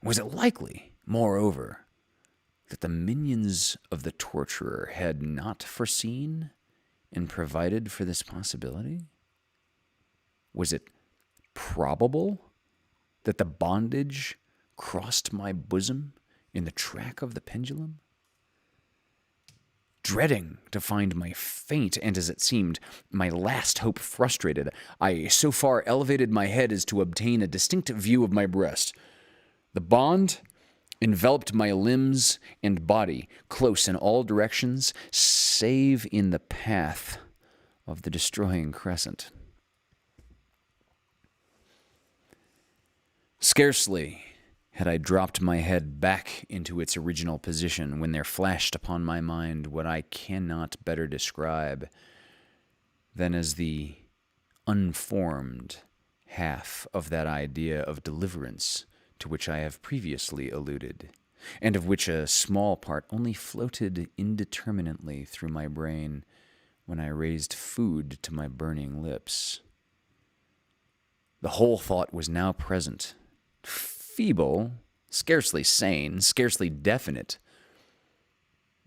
Was it likely, moreover, that the minions of the torturer had not foreseen and provided for this possibility? Was it probable that the bondage crossed my bosom in the track of the pendulum? Dreading to find my faint and, as it seemed, my last hope frustrated, I so far elevated my head as to obtain a distinct view of my breast. The bond enveloped my limbs and body close in all directions, save in the path of the destroying crescent. Scarcely had I dropped my head back into its original position when there flashed upon my mind what I cannot better describe than as the unformed half of that idea of deliverance to which I have previously alluded, and of which a small part only floated indeterminately through my brain when I raised food to my burning lips. The whole thought was now present, feeble, scarcely sane, scarcely definite,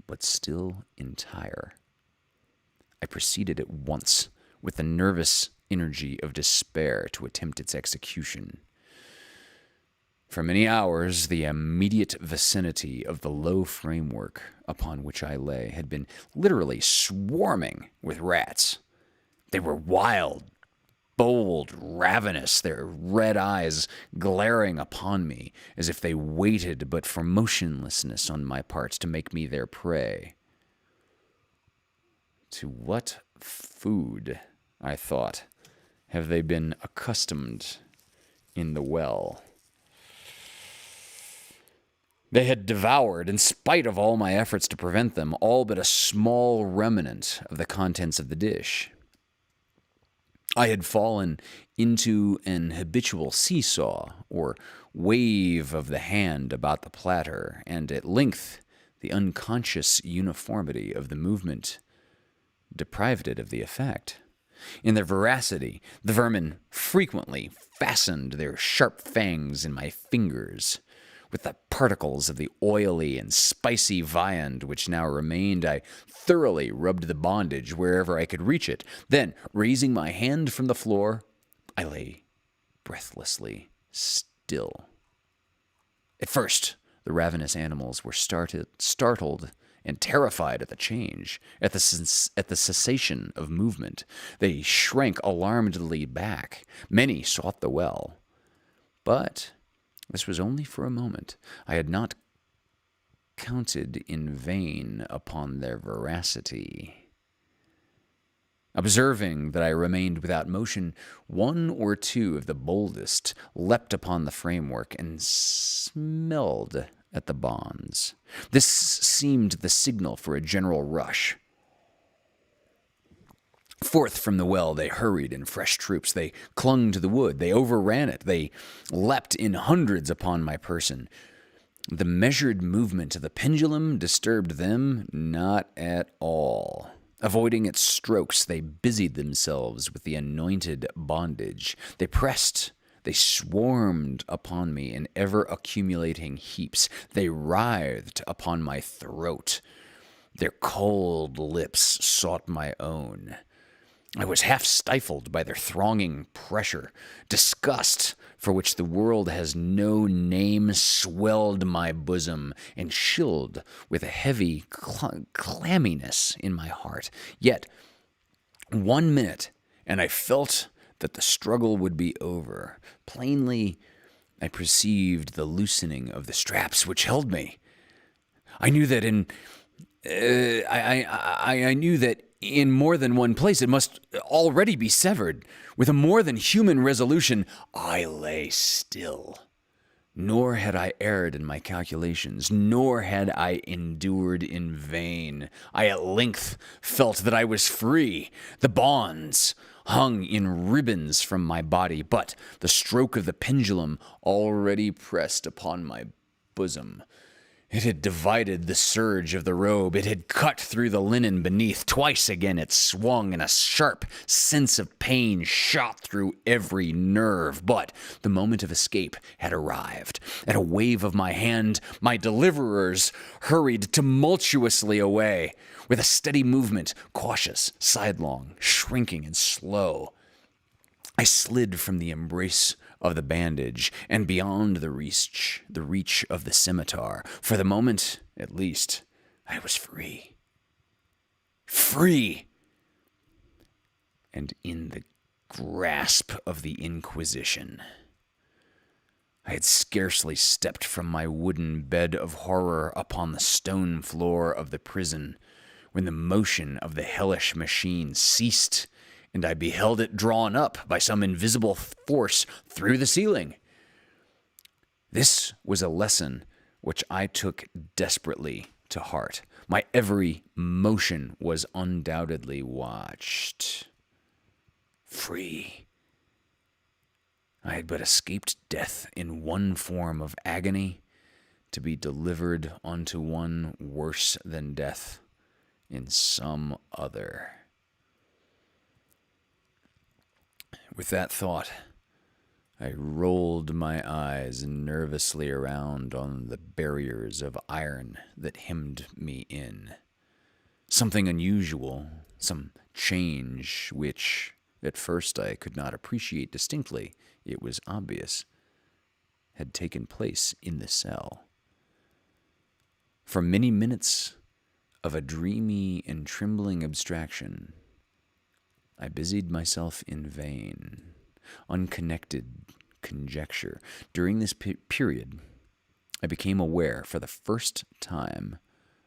but still entire. I proceeded at once with the nervous energy of despair to attempt its execution. For many hours, the immediate vicinity of the low framework upon which I lay had been literally swarming with rats. They were wild, bold, ravenous, their red eyes glaring upon me as if they waited but for motionlessness on my part to make me their prey. To what food, I thought, have they been accustomed in the well? They had devoured, in spite of all my efforts to prevent them, all but a small remnant of the contents of the dish. I had fallen into an habitual seesaw, or wave of the hand about the platter, and at length the unconscious uniformity of the movement deprived it of the effect. In their voracity, the vermin frequently fastened their sharp fangs in my fingers. With the particles of the oily and spicy viand which now remained, I thoroughly rubbed the bondage wherever I could reach it. Then, raising my hand from the floor, I lay breathlessly still. At first, the ravenous animals were startled and terrified at the change, at the cessation of movement. They shrank alarmedly back. Many sought the well. But this was only for a moment. I had not counted in vain upon their voracity. Observing that I remained without motion, one or two of the boldest leapt upon the framework and smelled at the bonds. This seemed the signal for a general rush. Forth from the well they hurried in fresh troops. They clung to the wood. They overran it. They leapt in hundreds upon my person. The measured movement of the pendulum disturbed them not at all. Avoiding its strokes, they busied themselves with the anointed bondage. They pressed, they swarmed upon me in ever-accumulating heaps. They writhed upon my throat. Their cold lips sought my own. I was half stifled by their thronging pressure. Disgust, for which the world has no name, swelled my bosom and chilled with a heavy clamminess in my heart. Yet 1 minute, and I felt that the struggle would be over. Plainly, I perceived the loosening of the straps which held me. I knew that I knew that in more than one place it must already be severed. With a more than human resolution, I lay still. Nor had I erred in my calculations, nor had I endured in vain. I at length felt that I was free. The bonds hung in ribbons from my body, but the stroke of the pendulum already pressed upon my bosom. It had divided the serge of the robe. It had cut through the linen beneath. Twice again it swung, and a sharp sense of pain shot through every nerve. But the moment of escape had arrived. At a wave of my hand, my deliverers hurried tumultuously away. With a steady movement, cautious, sidelong, shrinking, and slow, I slid from the embrace of the bandage and beyond the reach of the scimitar. For the moment, at least, I was free. Free! And in the grasp of the Inquisition. I had scarcely stepped from my wooden bed of horror upon the stone floor of the prison when the motion of the hellish machine ceased, and I beheld it drawn up by some invisible force through the ceiling. This was a lesson which I took desperately to heart. My every motion was undoubtedly watched. Free. I had but escaped death in one form of agony, to be delivered unto one worse than death in some other. With that thought, I rolled my eyes nervously around on the barriers of iron that hemmed me in. Something unusual, some change which, at first, I could not appreciate distinctly, it was obvious, had taken place in the cell. For many minutes of a dreamy and trembling abstraction, I busied myself in vain, unconnected conjecture. During this period, I became aware for the first time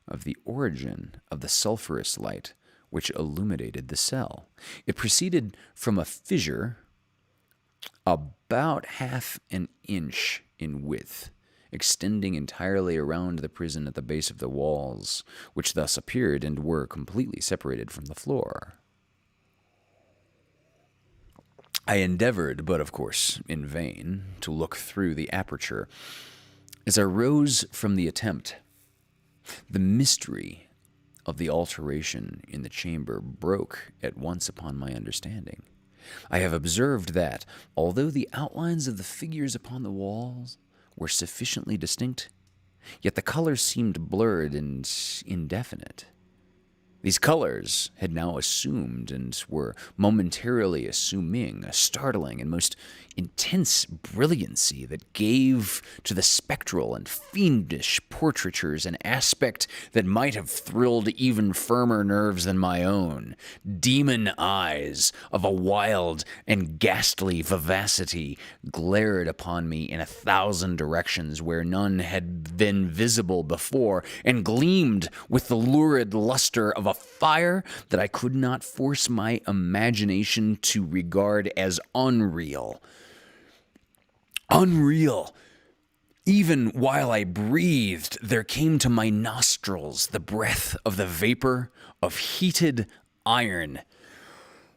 of the origin of the sulfurous light which illuminated the cell. It proceeded from a fissure about half an inch in width, extending entirely around the prison at the base of the walls, which thus appeared and were completely separated from the floor. I endeavored, but of course in vain, to look through the aperture. As I rose from the attempt, the mystery of the alteration in the chamber broke at once upon my understanding. I have observed that, although the outlines of the figures upon the walls were sufficiently distinct, yet the colors seemed blurred and indefinite. These colors had now assumed and were momentarily assuming a startling and most intense brilliancy that gave to the spectral and fiendish portraitures an aspect that might have thrilled even firmer nerves than my own. Demon eyes of a wild and ghastly vivacity glared upon me in 1,000 directions where none had been visible before, and gleamed with the lurid luster of a fire that I could not force my imagination to regard as unreal. Unreal. Even while I breathed, there came to my nostrils the breath of the vapor of heated iron.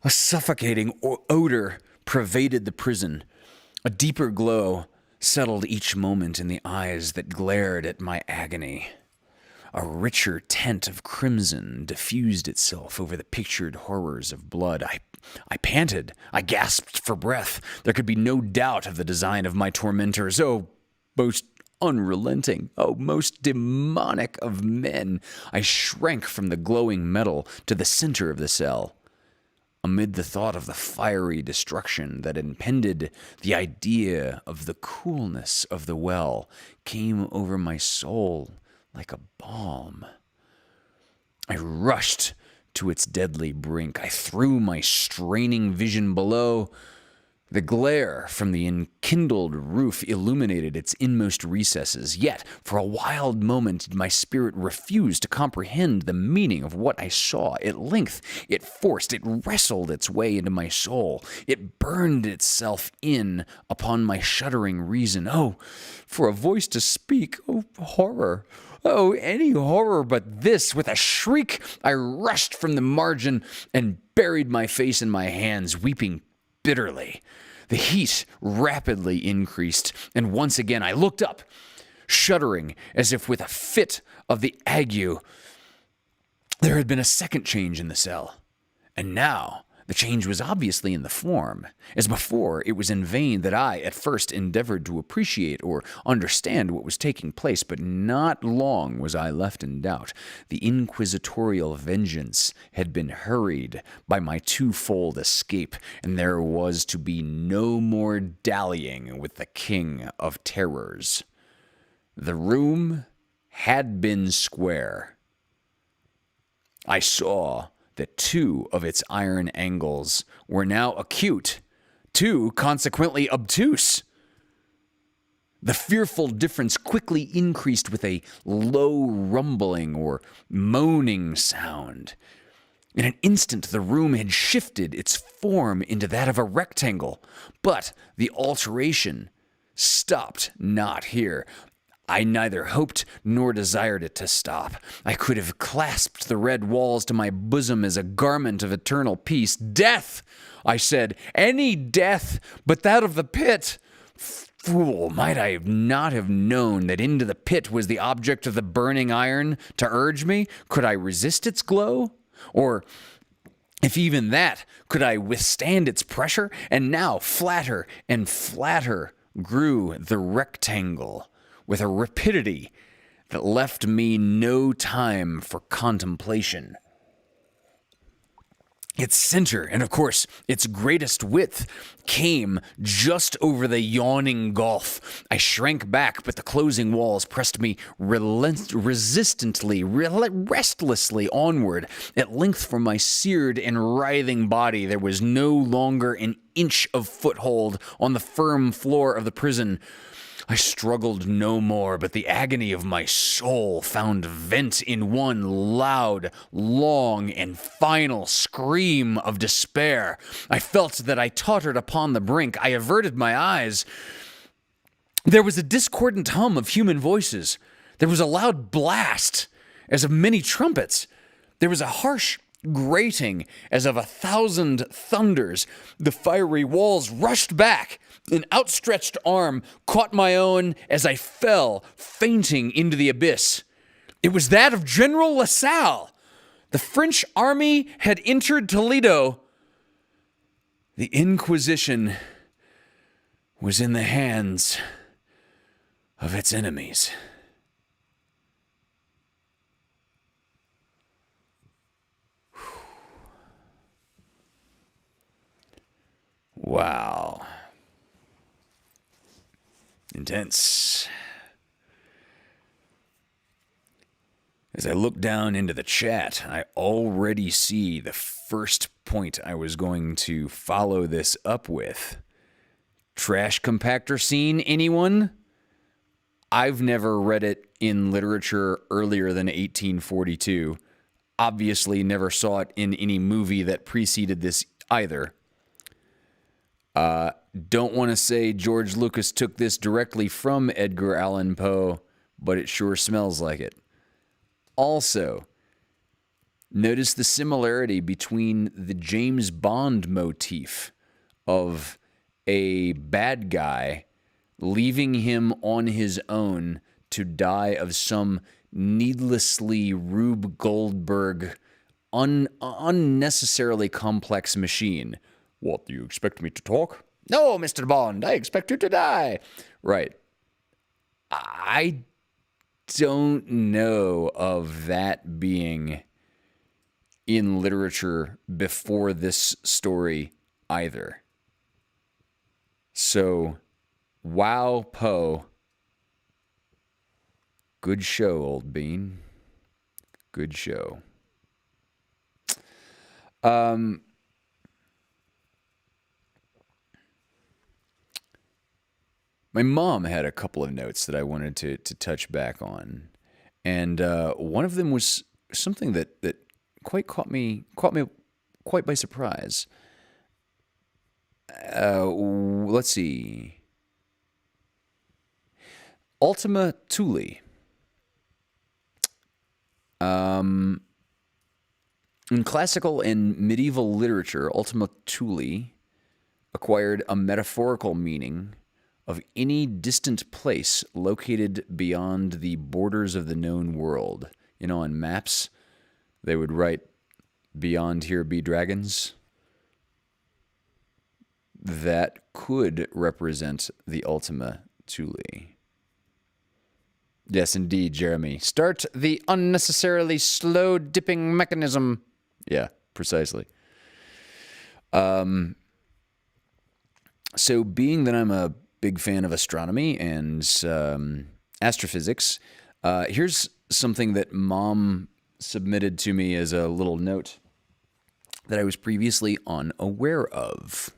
A suffocating odor pervaded the prison. A deeper glow settled each moment in the eyes that glared at my agony. A richer tint of crimson diffused itself over the pictured horrors of blood. I panted. I gasped for breath. There could be no doubt of the design of my tormentors. Oh, most unrelenting, oh, most demonic of men. I shrank from the glowing metal to the center of the cell. Amid the thought of the fiery destruction that impended, the idea of the coolness of the well came over my soul like a balm. I rushed to its deadly brink. I threw my straining vision below. The glare from the enkindled roof illuminated its inmost recesses, yet for a wild moment my spirit refused to comprehend the meaning of what I saw. At length it wrestled its way into my soul. It burned itself in upon my shuddering reason. Oh, for a voice to speak! Oh, horror! Oh, any horror but this! With a shriek, I rushed from the margin and buried my face in my hands, weeping bitterly. The heat rapidly increased, and once again I looked up, shuddering as if with a fit of the ague. There had been a second change in the cell, and now the change was obviously in the form. As before, it was in vain that I at first endeavored to appreciate or understand what was taking place, but not long was I left in doubt. The inquisitorial vengeance had been hurried by my twofold escape, and there was to be no more dallying with the King of Terrors. The room had been square. I saw that two of its iron angles were now acute, two consequently obtuse. The fearful difference quickly increased with a low rumbling or moaning sound. In an instant, the room had shifted its form into that of a rectangle, but the alteration stopped not here. I neither hoped nor desired it to stop. I could have clasped the red walls to my bosom as a garment of eternal peace. Death, I said, any death but that of the pit. Fool, might I not have known that into the pit was the object of the burning iron to urge me? Could I resist its glow? Or, if even that, could I withstand its pressure? And now, flatter and flatter grew the rectangle, with a rapidity that left me no time for contemplation. Its center, and of course its greatest width, came just over the yawning gulf. I shrank back, but the closing walls pressed me restlessly onward. At length, from my seared and writhing body, there was no longer an inch of foothold on the firm floor of the prison. I struggled no more, but the agony of my soul found vent in one loud, long, and final scream of despair. I felt that I tottered upon the brink. I averted my eyes. There was a discordant hum of human voices. There was a loud blast, as of many trumpets. There was a harsh grating, as of 1,000 thunders. The fiery walls rushed back. An outstretched arm caught my own as I fell, fainting into the abyss. It was that of General LaSalle. The French army had entered Toledo. The Inquisition was in the hands of its enemies. Wow. Intense. As I look down into the chat, I already see the first point I was going to follow this up with. Trash compactor scene, anyone? I've never read it in literature earlier than 1842. Obviously never saw it in any movie that preceded this either. Don't want to say George Lucas took this directly from Edgar Allan Poe, but it sure smells like it. Also, Notice the similarity between the James Bond motif of a bad guy leaving him on his own to die of some needlessly Rube Goldberg, unnecessarily complex machine. What, do you expect me to talk? No, Mr. Bond, I expect you to die. Right. I don't know of that being in literature before this story either. So, wow, Poe. Good show, old bean. Good show. My mom had a couple of notes that I wanted to touch back on. And one of them was something that quite caught me quite by surprise. Let's see. Ultima Thule. In classical and medieval literature, Ultima Thule acquired a metaphorical meaning of any distant place located beyond the borders of the known world. You know, on maps, they would write, "Beyond here be dragons." That could represent the Ultima Thule. Yes, indeed, Jeremy. Start the unnecessarily slow dipping mechanism. Yeah, precisely. So being that I'm a big fan of astronomy and astrophysics, here's something that Mom submitted to me as a little note that I was previously unaware of.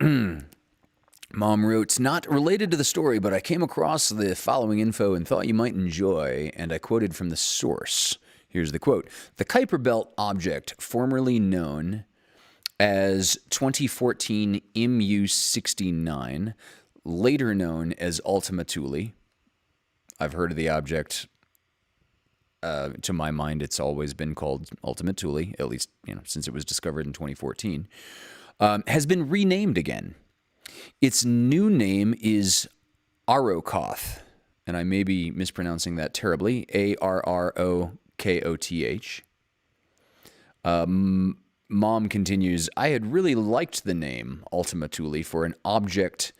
Mom wrote, "Not related to the story, but I came across the following info and thought you might enjoy," and I quoted from the source. Here's the quote. "The Kuiper Belt object, formerly known as 2014 MU69, later known as Ultima Thule." I've heard of the object. To my mind, it's always been called Ultima Thule, at least since it was discovered in 2014, has been renamed again. Its new name is Arrokoth, and I may be mispronouncing that terribly, Arrokoth. Mom continues, "I had really liked the name Ultima Thule for an object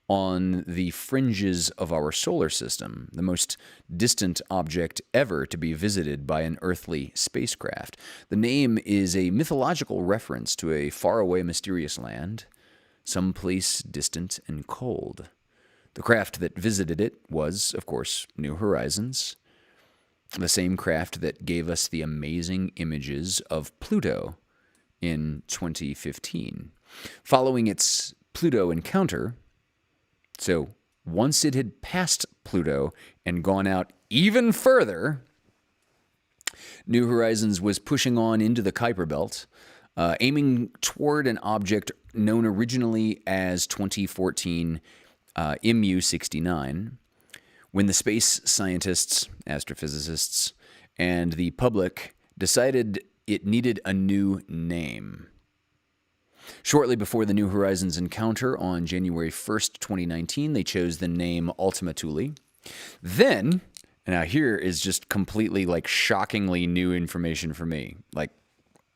on the fringes of our solar system, the most distant object ever to be visited by an earthly spacecraft. The name is a mythological reference to a faraway, mysterious land, some place distant and cold. The craft that visited it was, of course, New Horizons, the same craft that gave us the amazing images of Pluto in 2015. Following its Pluto encounter, so once it had passed Pluto and gone out even further, New Horizons was pushing on into the Kuiper Belt, aiming toward an object known originally as 2014 MU69, when the space scientists, astrophysicists, and the public decided it needed a new name. Shortly before the New Horizons encounter on January 1st, 2019, they chose the name Ultima Thule. Then, now here is just completely shockingly new information for me.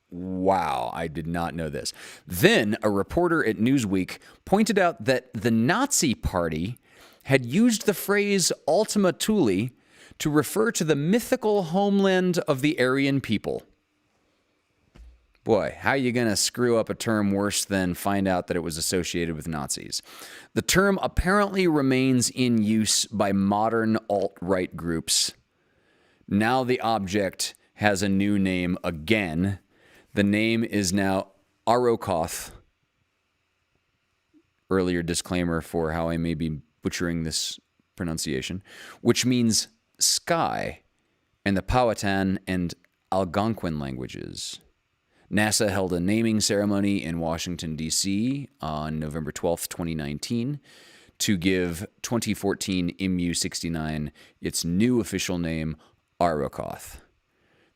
Wow, I did not know this. Then a reporter at Newsweek pointed out that the Nazi Party had used the phrase Ultima Thule to refer to the mythical homeland of the Aryan people. Boy, how are you going to screw up a term worse than find out that it was associated with Nazis? The term apparently remains in use by modern alt-right groups. Now the object has a new name again. The name is now Arrokoth. Earlier disclaimer for how I may be butchering this pronunciation, which means sky in the Powhatan and Algonquin languages. NASA held a naming ceremony in Washington, D.C. on November 12th, 2019, to give 2014 MU69 its new official name, Arrokoth.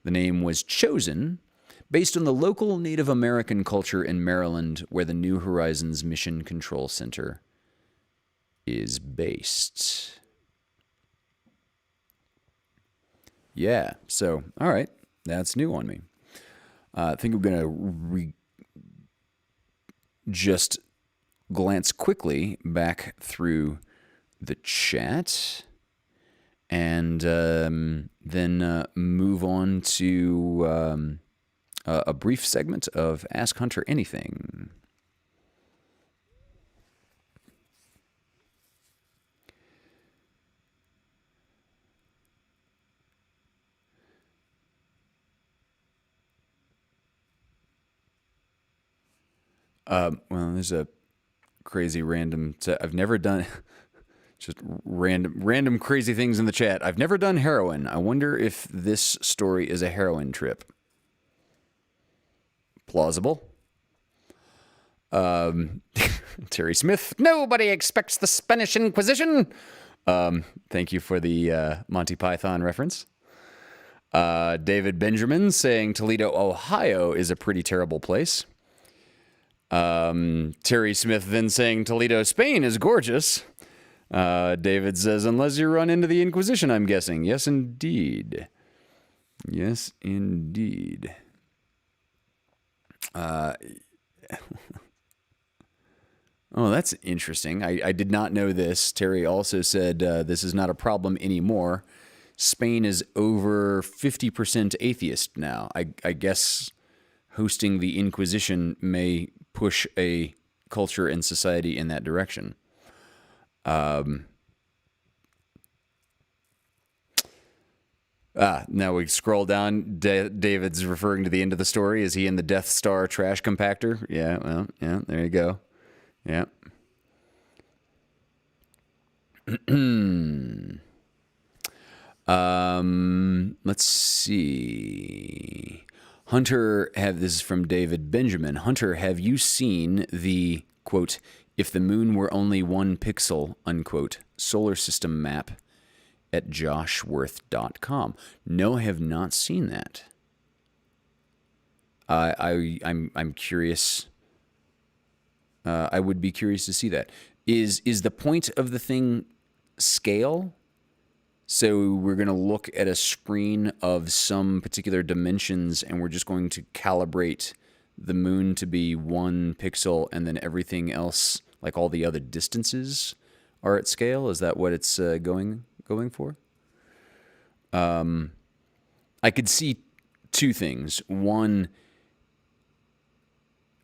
The name was chosen based on the local Native American culture in Maryland, where the New Horizons Mission Control Center is based. Yeah, so, all right, that's new on me. I think I'm going to just glance quickly back through the chat and then move on to a brief segment of Ask Hunter Anything. Well, there's a crazy random. I've never done just random crazy things in the chat. I've never done heroin. I wonder if this story is a heroin trip. Plausible. Terry Smith. Nobody expects the Spanish Inquisition. Thank you for the Monty Python reference. David Benjamin saying Toledo, Ohio is a pretty terrible place. Terry Smith then saying Toledo, Spain is gorgeous. David says, unless you run into the Inquisition, I'm guessing. Yes, indeed. Yes, indeed. That's interesting. I did not know this. Terry also said this is not a problem anymore. Spain is over 50% atheist now. I guess hosting the Inquisition may push a culture and society in that direction. Now we scroll down. David's referring to the end of the story. Is he in the Death Star trash compactor? Yeah, well, yeah, there you go. Yeah. Let's see. Hunter, this is from David Benjamin. Hunter, have you seen the, quote, if the moon were only 1 pixel, unquote, solar system map at joshworth.com? No, I have not seen that. I'm curious. I would be curious to see that. Is the point of the thing scale? So we're going to look at a screen of some particular dimensions, and we're just going to calibrate the moon to be 1 pixel, and then everything else, like all the other distances, are at scale. Is that what it's going for? I could see two things. One,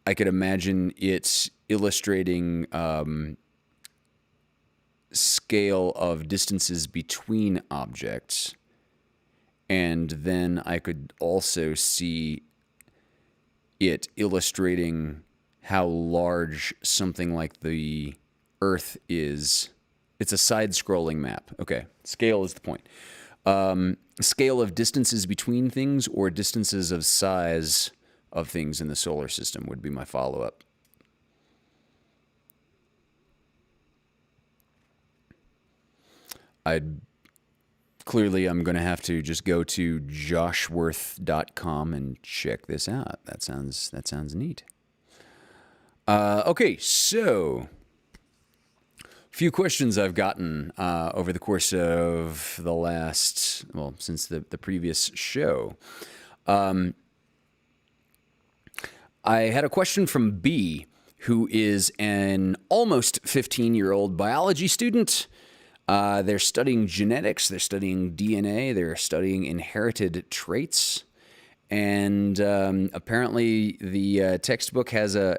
I could imagine it's illustrating scale of distances between objects, and then I could also see it illustrating how large something like the Earth is. It's a side-scrolling map. Okay, scale is the point. Scale of distances between things or distances of size of things in the solar system would be my follow-up. Clearly, I'm going to have to just go to joshworth.com and check this out. That sounds neat. Okay, so a few questions I've gotten over the course of the last, since the previous show. I had a question from B, who is an almost 15-year-old biology student. They're studying genetics, they're studying DNA, they're studying inherited traits, and apparently the textbook has a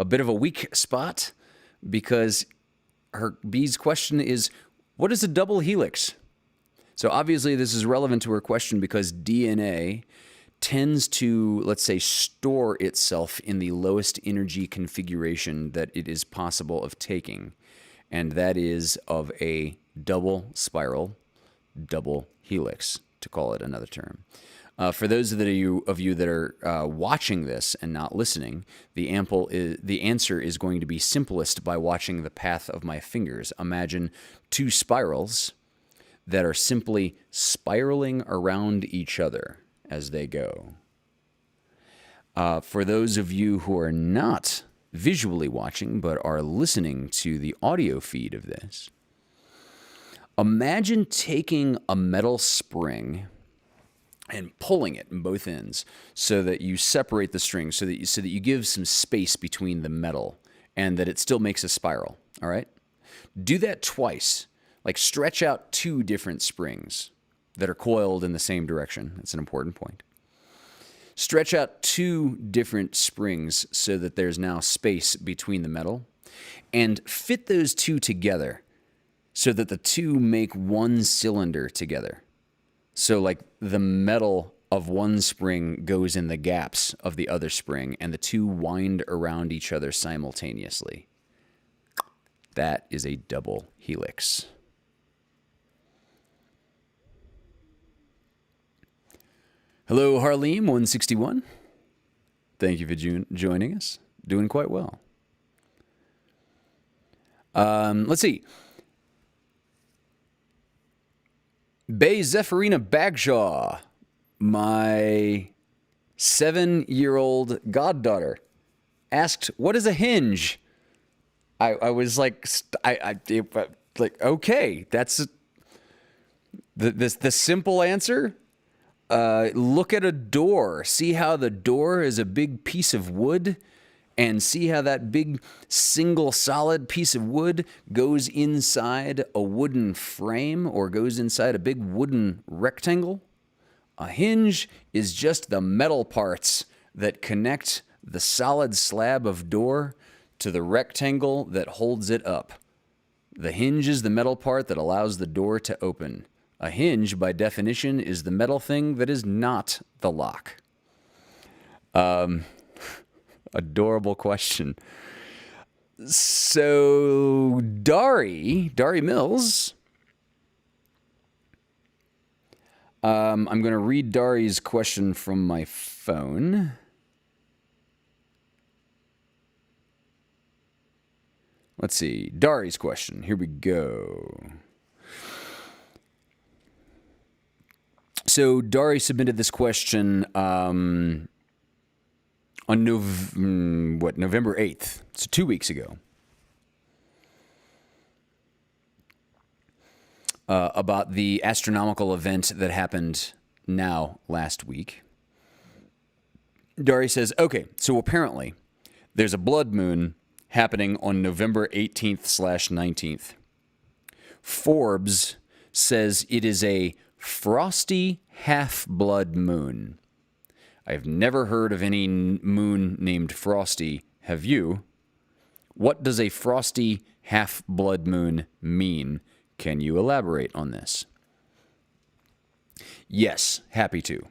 bit of a weak spot, because B's question is, what is a double helix? So obviously this is relevant to her question because DNA tends to, let's say, store itself in the lowest energy configuration that it is possible of taking. And that is of a double spiral, double helix, to call it another term. For those of you that are watching this and not listening, the answer is going to be simplest by watching the path of my fingers. Imagine two spirals that are simply spiraling around each other as they go. For those of you who are not visually watching but are listening to the audio feed of this, imagine taking a metal spring and pulling it in both ends so that you separate the string, so that you give some space between the metal and that it still makes a spiral, all right? Do that twice. Like stretch out 2 different springs that are coiled in the same direction. That's an important point. Stretch out 2 different springs so that there's now space between the metal, and fit those 2 together so that the 2 make one cylinder together. So like the metal of one spring goes in the gaps of the other spring, and the 2 wind around each other simultaneously. That is a double helix. Hello, Harleem161. Thank you for joining us. Doing quite well. Let's see. Bay Zephyrina Bagshaw, my 7-year-old goddaughter, asked, "What is a hinge?" I was like, okay, that's the simple answer. Look at a door. See how the door is a big piece of wood, and see how that big single solid piece of wood goes inside a wooden frame or goes inside a big wooden rectangle? A hinge is just the metal parts that connect the solid slab of door to the rectangle that holds it up. The hinge is the metal part that allows the door to open. A hinge, by definition, is the metal thing that is not the lock. Adorable question. So, Dari Mills, I'm going to read Dari's question from my phone. Let's see. Dari's question. Here we go. So Dari submitted this question on November 8th, so 2 weeks ago, about the astronomical event that happened last week. Dari says, okay, so apparently there's a blood moon happening on November 18th/19th. Forbes says it is a frosty half-blood moon. I've never heard of any moon named Frosty. Have you? What does a frosty half-blood moon mean? Can you elaborate on this? Yes, happy to.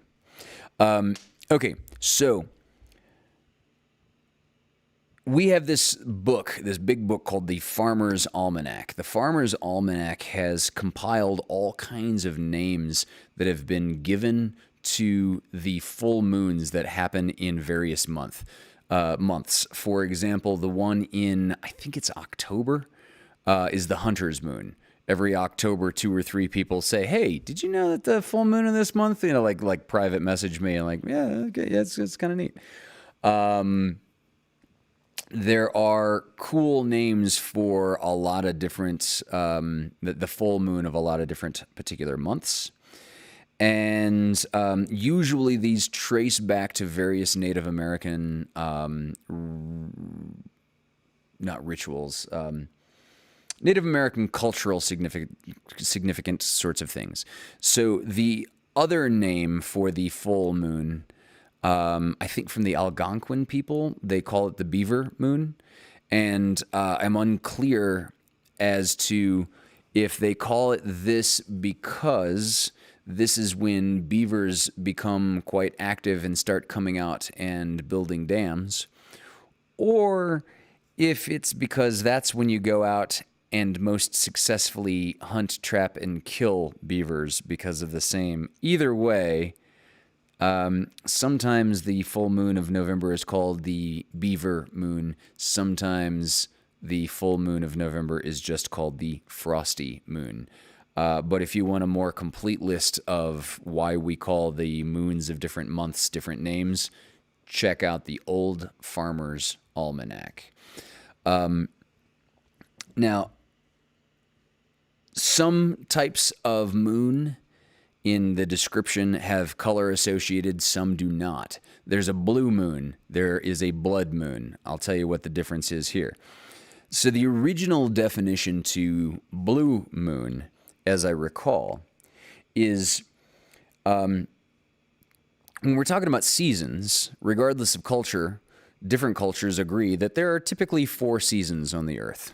Okay, so we have this big book called the Farmer's Almanac. The Farmer's Almanac has compiled all kinds of names that have been given to the full moons that happen in various months. For example, the one in, I think it's October, is the Hunter's Moon. Every October, 2 or 3 people say, "Hey, did you know that the full moon of this month?" You know, like private message me, and yeah, okay, yeah, it's kind of neat. There are cool names for a lot of different, the full moon of a lot of different particular months. And usually these trace back to various Native American, not rituals, Native American cultural significant sorts of things. So the other name for the full moon, I think from the Algonquin people, they call it the Beaver Moon. And I'm unclear as to if they call it this because this is when beavers become quite active and start coming out and building dams, or if it's because that's when you go out and most successfully hunt, trap, and kill beavers because of the same. Either way, sometimes the full moon of November is called the Beaver Moon. Sometimes the full moon of November is just called the Frosty Moon. But if you want a more complete list of why we call the moons of different months different names, check out the Old Farmer's Almanac. Now, some types of moon in the description have color associated, some do not. There's a blue moon, there is a blood moon. I'll tell you what the difference is here. So the original definition to blue moon, as I recall, is when we're talking about seasons, regardless of culture, different cultures agree that there are typically 4 seasons on the earth.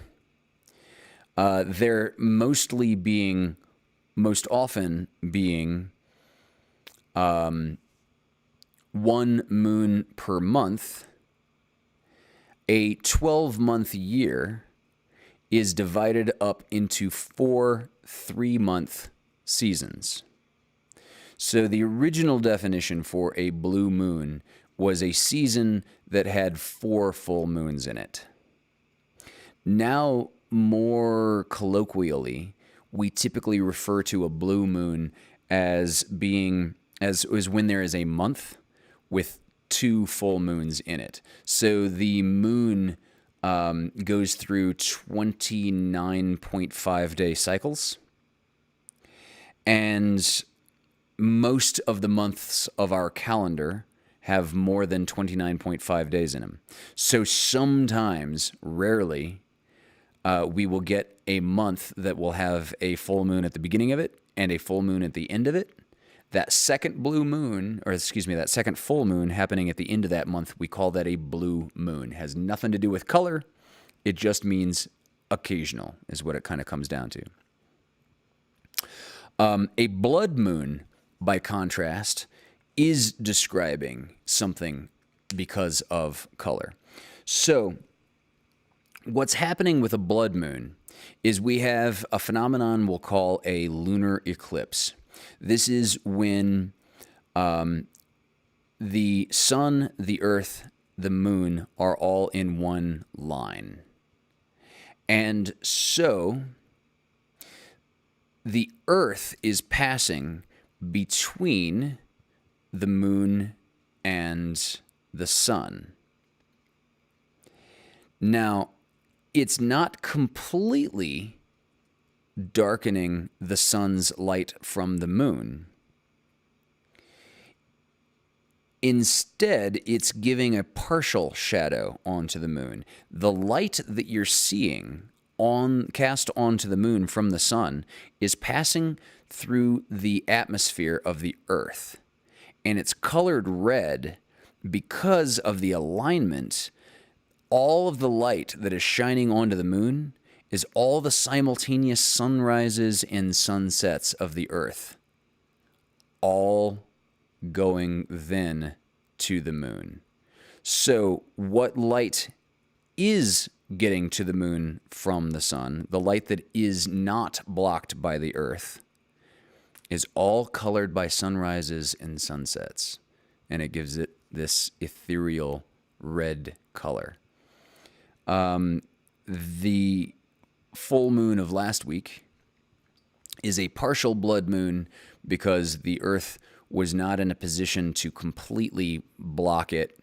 They're most often being 1 moon per month. A 12-month year is divided up into 4 3-month seasons. So the original definition for a blue moon was a season that had 4 full moons in it. Now, more colloquially, we typically refer to a blue moon as being as when there is a month with 2 full moons in it. So the moon goes through 29.5 day cycles, and most of the months of our calendar have more than 29.5 days in them. So sometimes, rarely, we will get a month that will have a full moon at the beginning of it and a full moon at the end of it. That second blue moon, or excuse me, that second full moon happening at the end of that month, we call that a blue moon. It has nothing to do with color. It just means occasional is what it kind of comes down to. A blood moon, by contrast, is describing something because of color. So what's happening with a blood moon is we have a phenomenon we'll call a lunar eclipse. This is when the sun, the earth, the moon are all in one line. And so the earth is passing between the moon and the sun. Now, it's not completely darkening the sun's light from the moon. Instead, it's giving a partial shadow onto the moon. The light that you're seeing cast onto the moon from the sun is passing through the atmosphere of the earth. And it's colored red because of the alignment. All of the light that is shining onto the moon is all the simultaneous sunrises and sunsets of the earth, all going then to the moon. So what light is getting to the moon from the sun, the light that is not blocked by the earth, is all colored by sunrises and sunsets, and it gives it this ethereal red color. The full moon of last week is a partial blood moon because the earth was not in a position to completely block it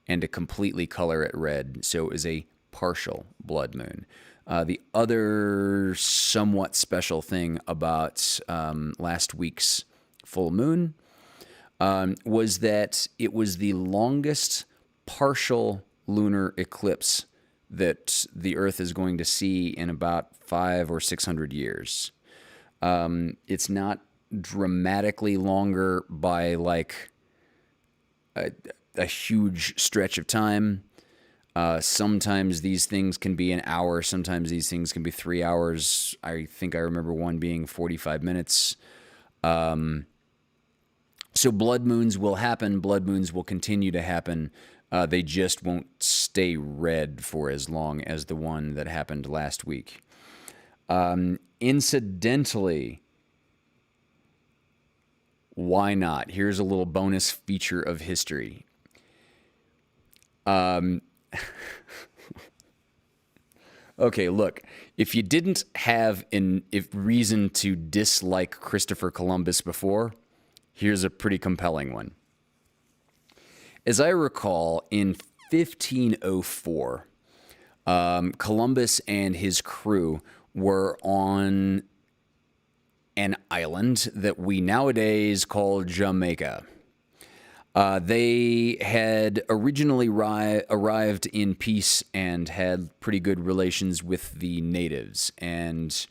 and to completely color it red, so it was a partial blood moon. The other somewhat special thing about last week's full moon was that it was the longest partial lunar eclipse that the Earth is going to see in about 500 or 600 years. It's not dramatically longer by like a huge stretch of time. Sometimes these things can be an hour. Sometimes these things can be 3 hours. I think I remember one being 45 minutes. So blood moons will happen. Blood moons will continue to happen. They just won't stay red for as long as the one that happened last week. Incidentally, why not? Here's a little bonus feature of history. Okay, look, if you didn't have if reason to dislike Christopher Columbus before, here's a pretty compelling one. As I recall, in 1504, Columbus and his crew were on an island that we nowadays call Jamaica. They had originally arrived in peace and had pretty good relations with the natives. And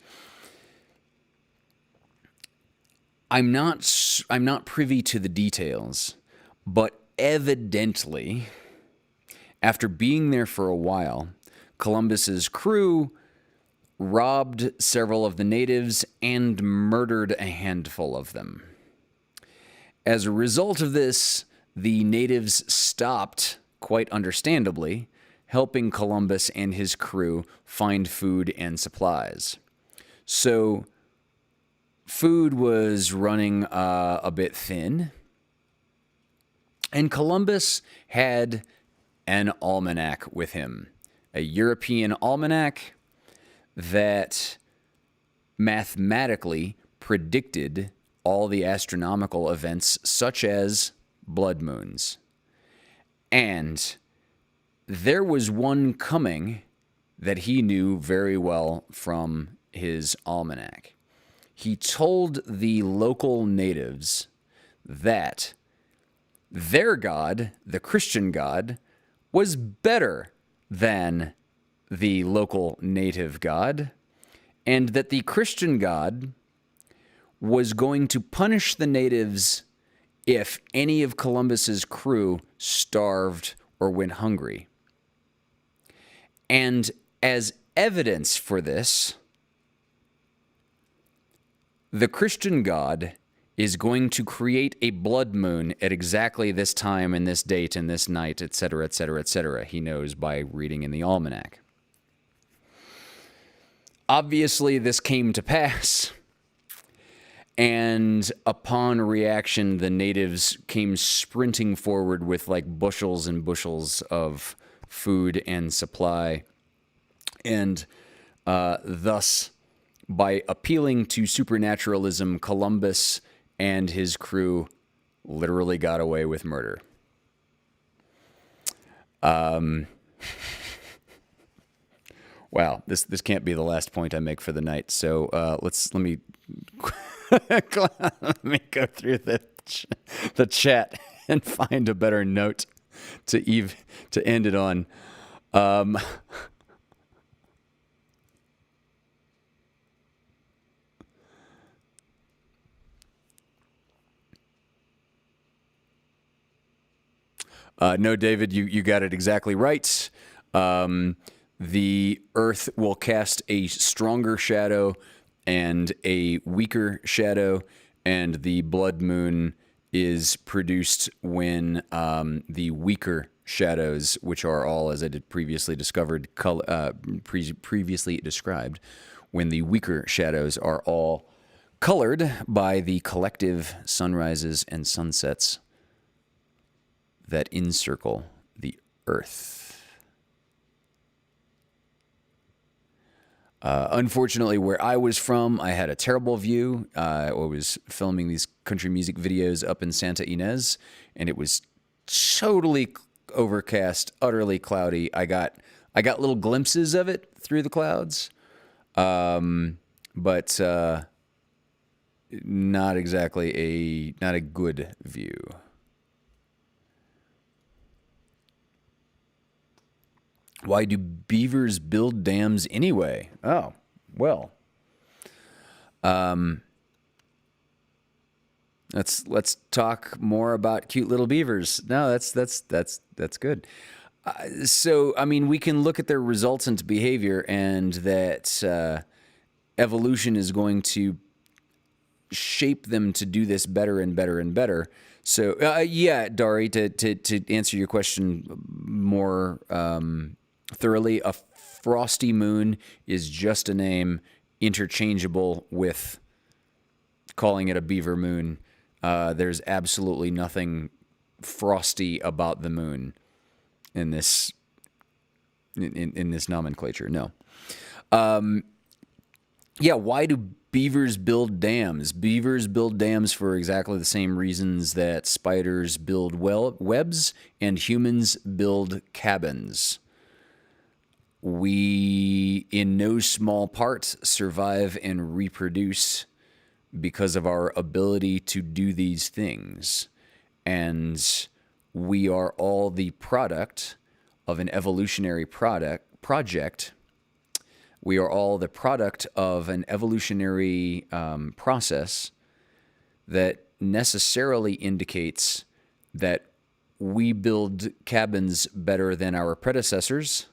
I'm not privy to the details, but evidently, after being there for a while, Columbus's crew robbed several of the natives and murdered a handful of them. As a result of this, the natives stopped, quite understandably, helping Columbus and his crew find food and supplies. So, food was running a bit thin, and Columbus had an almanac with him, a European almanac that mathematically predicted all the astronomical events such as blood moons. And there was one coming that he knew very well from his almanac. He told the local natives that their God, the Christian God, was better than the local native God, and that the Christian God was going to punish the natives if any of Columbus's crew starved or went hungry. And as evidence for this, the Christian God is going to create a blood moon at exactly this time and this date and this night, etc., etc., etc. He knows by reading in the almanac. Obviously, this came to pass, and upon reaction, the natives came sprinting forward with like bushels and bushels of food and supply, and thus, by appealing to supernaturalism, Columbus and his crew literally got away with murder. Wow, this can't be the last point I make for the night. So let me let me go through the chat and find a better note to end it on. No, David, you got it exactly right. The Earth will cast a stronger shadow and a weaker shadow, and the blood moon is produced when the weaker shadows, which are all, as I did previously previously described, when the weaker shadows are all colored by the collective sunrises and sunsets that encircle the Earth. Unfortunately, where I was from, I had a terrible view. I was filming these country music videos up in Santa Ynez, and it was totally overcast, utterly cloudy. I got little glimpses of it through the clouds, but not exactly not a good view. Why do beavers build dams anyway? Oh, well. Let's talk more about cute little beavers. No, that's good. So, I mean, we can look at their resultant behavior, and that evolution is going to shape them to do this better and better and better. So, yeah, Dari, to answer your question more thoroughly, a frosty moon is just a name interchangeable with calling it a beaver moon. There's absolutely nothing frosty about the moon in this in this nomenclature. No. Yeah, why do beavers build dams? Beavers build dams for exactly the same reasons that spiders build webs and humans build cabins. We, in no small part, survive and reproduce because of our ability to do these things. And we are all the product of an evolutionary project. We are all the product of an evolutionary process that necessarily indicates that we build cabins better than our predecessors.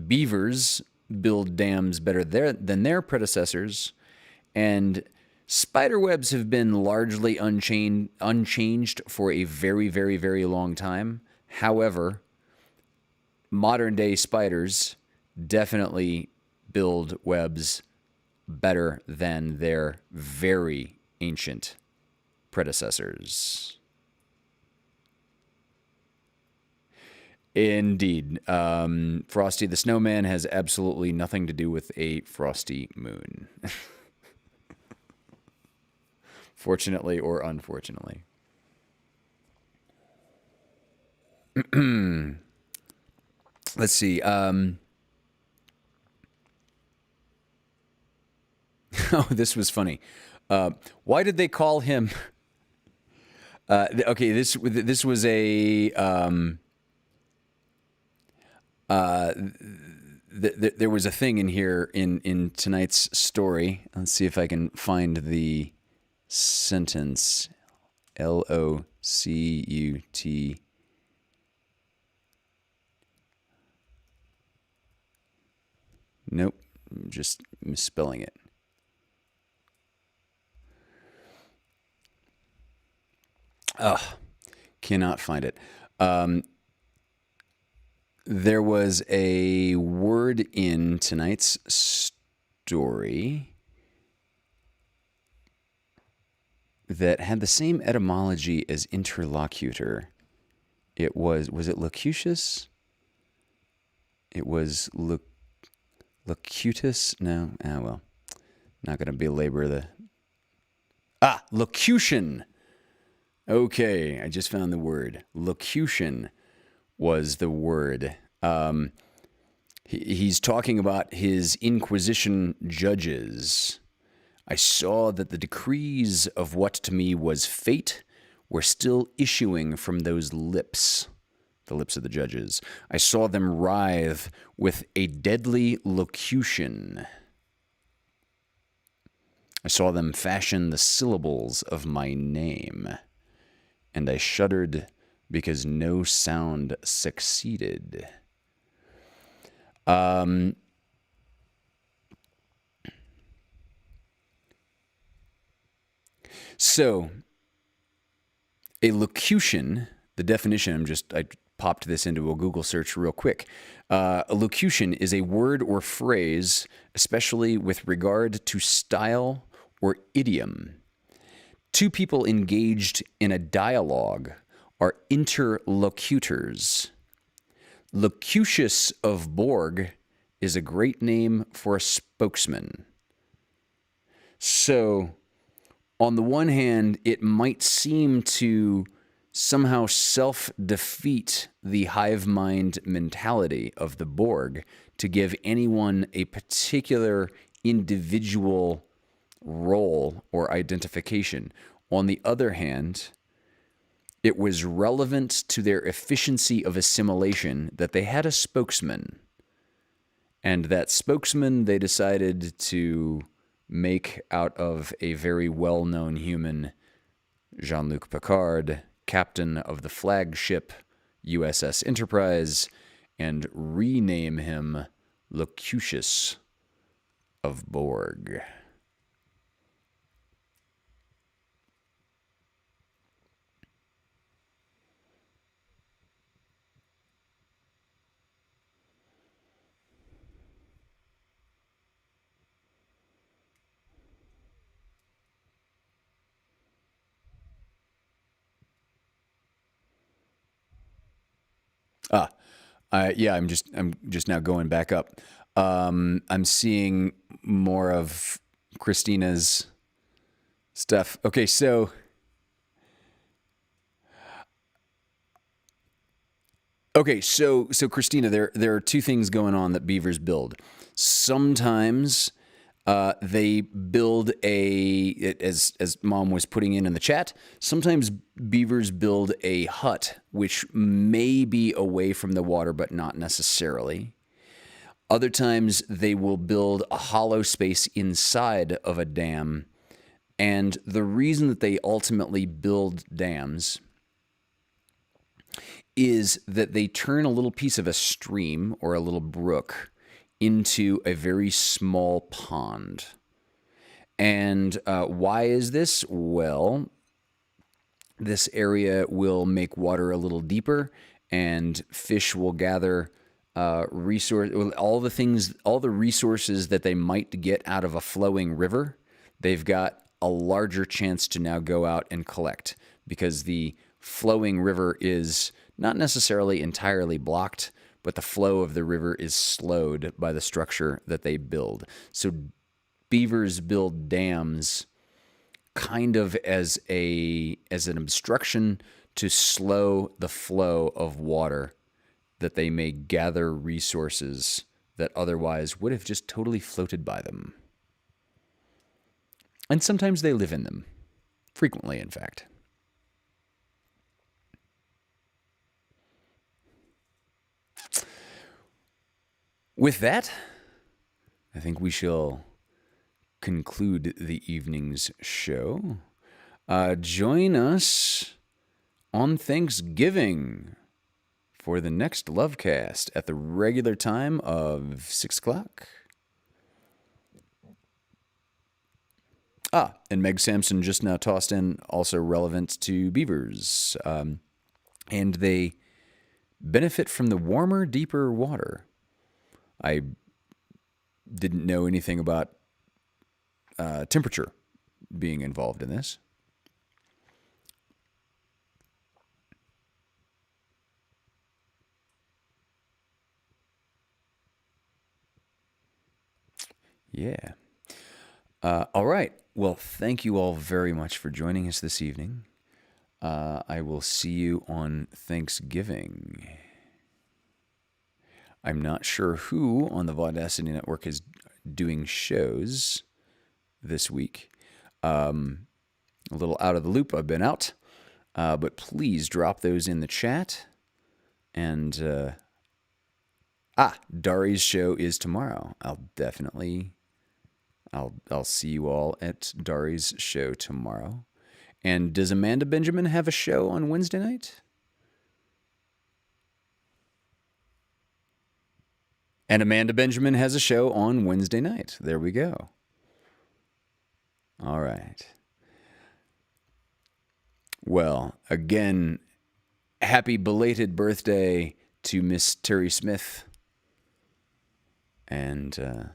Beavers build dams better than their predecessors. And spider webs have been largely unchanged for a very, very, very long time. However, modern day spiders definitely build webs better than their very ancient predecessors. Indeed. Frosty the Snowman has absolutely nothing to do with a frosty moon. Fortunately or unfortunately. Let's see. Oh, this was funny. Why did they call him? Okay, this was a. There was a thing in here in tonight's story. Let's see if I can find the sentence. Locut. Nope, I'm just misspelling it. Cannot find it. There was a word in tonight's story that had the same etymology as interlocutor. Was it locutus? It was locutus? No? Ah, well. Not going to belabor the... locution! Okay, I just found the word. Locution was the word. He's talking about his Inquisition judges. I saw that the decrees of what to me was fate were still issuing from those lips, the lips of the judges. I saw them writhe with a deadly locution. I saw them fashion the syllables of my name, and I shuddered because no sound succeeded. So, a locution, the definition, I popped this into a Google search real quick. A locution is a word or phrase, especially with regard to style or idiom. Two people engaged in a dialogue are interlocutors. Locutus of Borg is a great name for a spokesman. So, on the one hand, it might seem to somehow self-defeat the hive mind mentality of the Borg to give anyone a particular individual role or identification. On the other hand, it was relevant to their efficiency of assimilation that they had a spokesman. And that spokesman they decided to make out of a very well-known human, Jean-Luc Picard, captain of the flagship USS Enterprise, and rename him Locutus of Borg. Yeah, I'm just now going back up. I'm seeing more of Christina's stuff. Okay, so Christina, there are two things going on that beavers build. Sometimes they build as Mom was putting in the chat. Sometimes beavers build a hut, which may be away from the water, but not necessarily. Other times they will build a hollow space inside of a dam. And the reason that they ultimately build dams is that they turn a little piece of a stream or a little brook into a very small pond. And why is this? Well, this area will make water a little deeper, and fish will gather all the resources that they might get out of a flowing river. They've got a larger chance to now go out and collect, because the flowing river is not necessarily entirely blocked, but the flow of the river is slowed by the structure that they build. So beavers build dams kind of as an obstruction to slow the flow of water, that they may gather resources that otherwise would have just totally floated by them. And sometimes they live in them. Frequently, in fact. With that, I think we shall conclude the evening's show. Join us on Thanksgiving for the next Lovecast at the regular time of 6 o'clock. And Meg Sampson just now tossed in, also relevant to beavers. And they benefit from the warmer, deeper water. I didn't know anything about temperature being involved in this. Yeah. All right. Well, thank you all very much for joining us this evening. I will see you on Thanksgiving. I'm not sure who on the Vaudacity Network is doing shows this week. A little out of the loop. I've been out. But please drop those in the chat. And, Dari's show is tomorrow. I'll see you all at Dari's show tomorrow. And does Amanda Benjamin have a show on Wednesday night? And Amanda Benjamin has a show on Wednesday night. There we go. All right. Well, again, happy belated birthday to Miss Terry Smith. And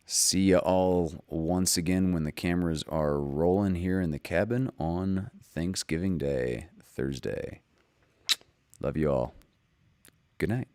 see you all once again when the cameras are rolling here in the cabin on Thanksgiving Day, Thursday. Love you all. Good night.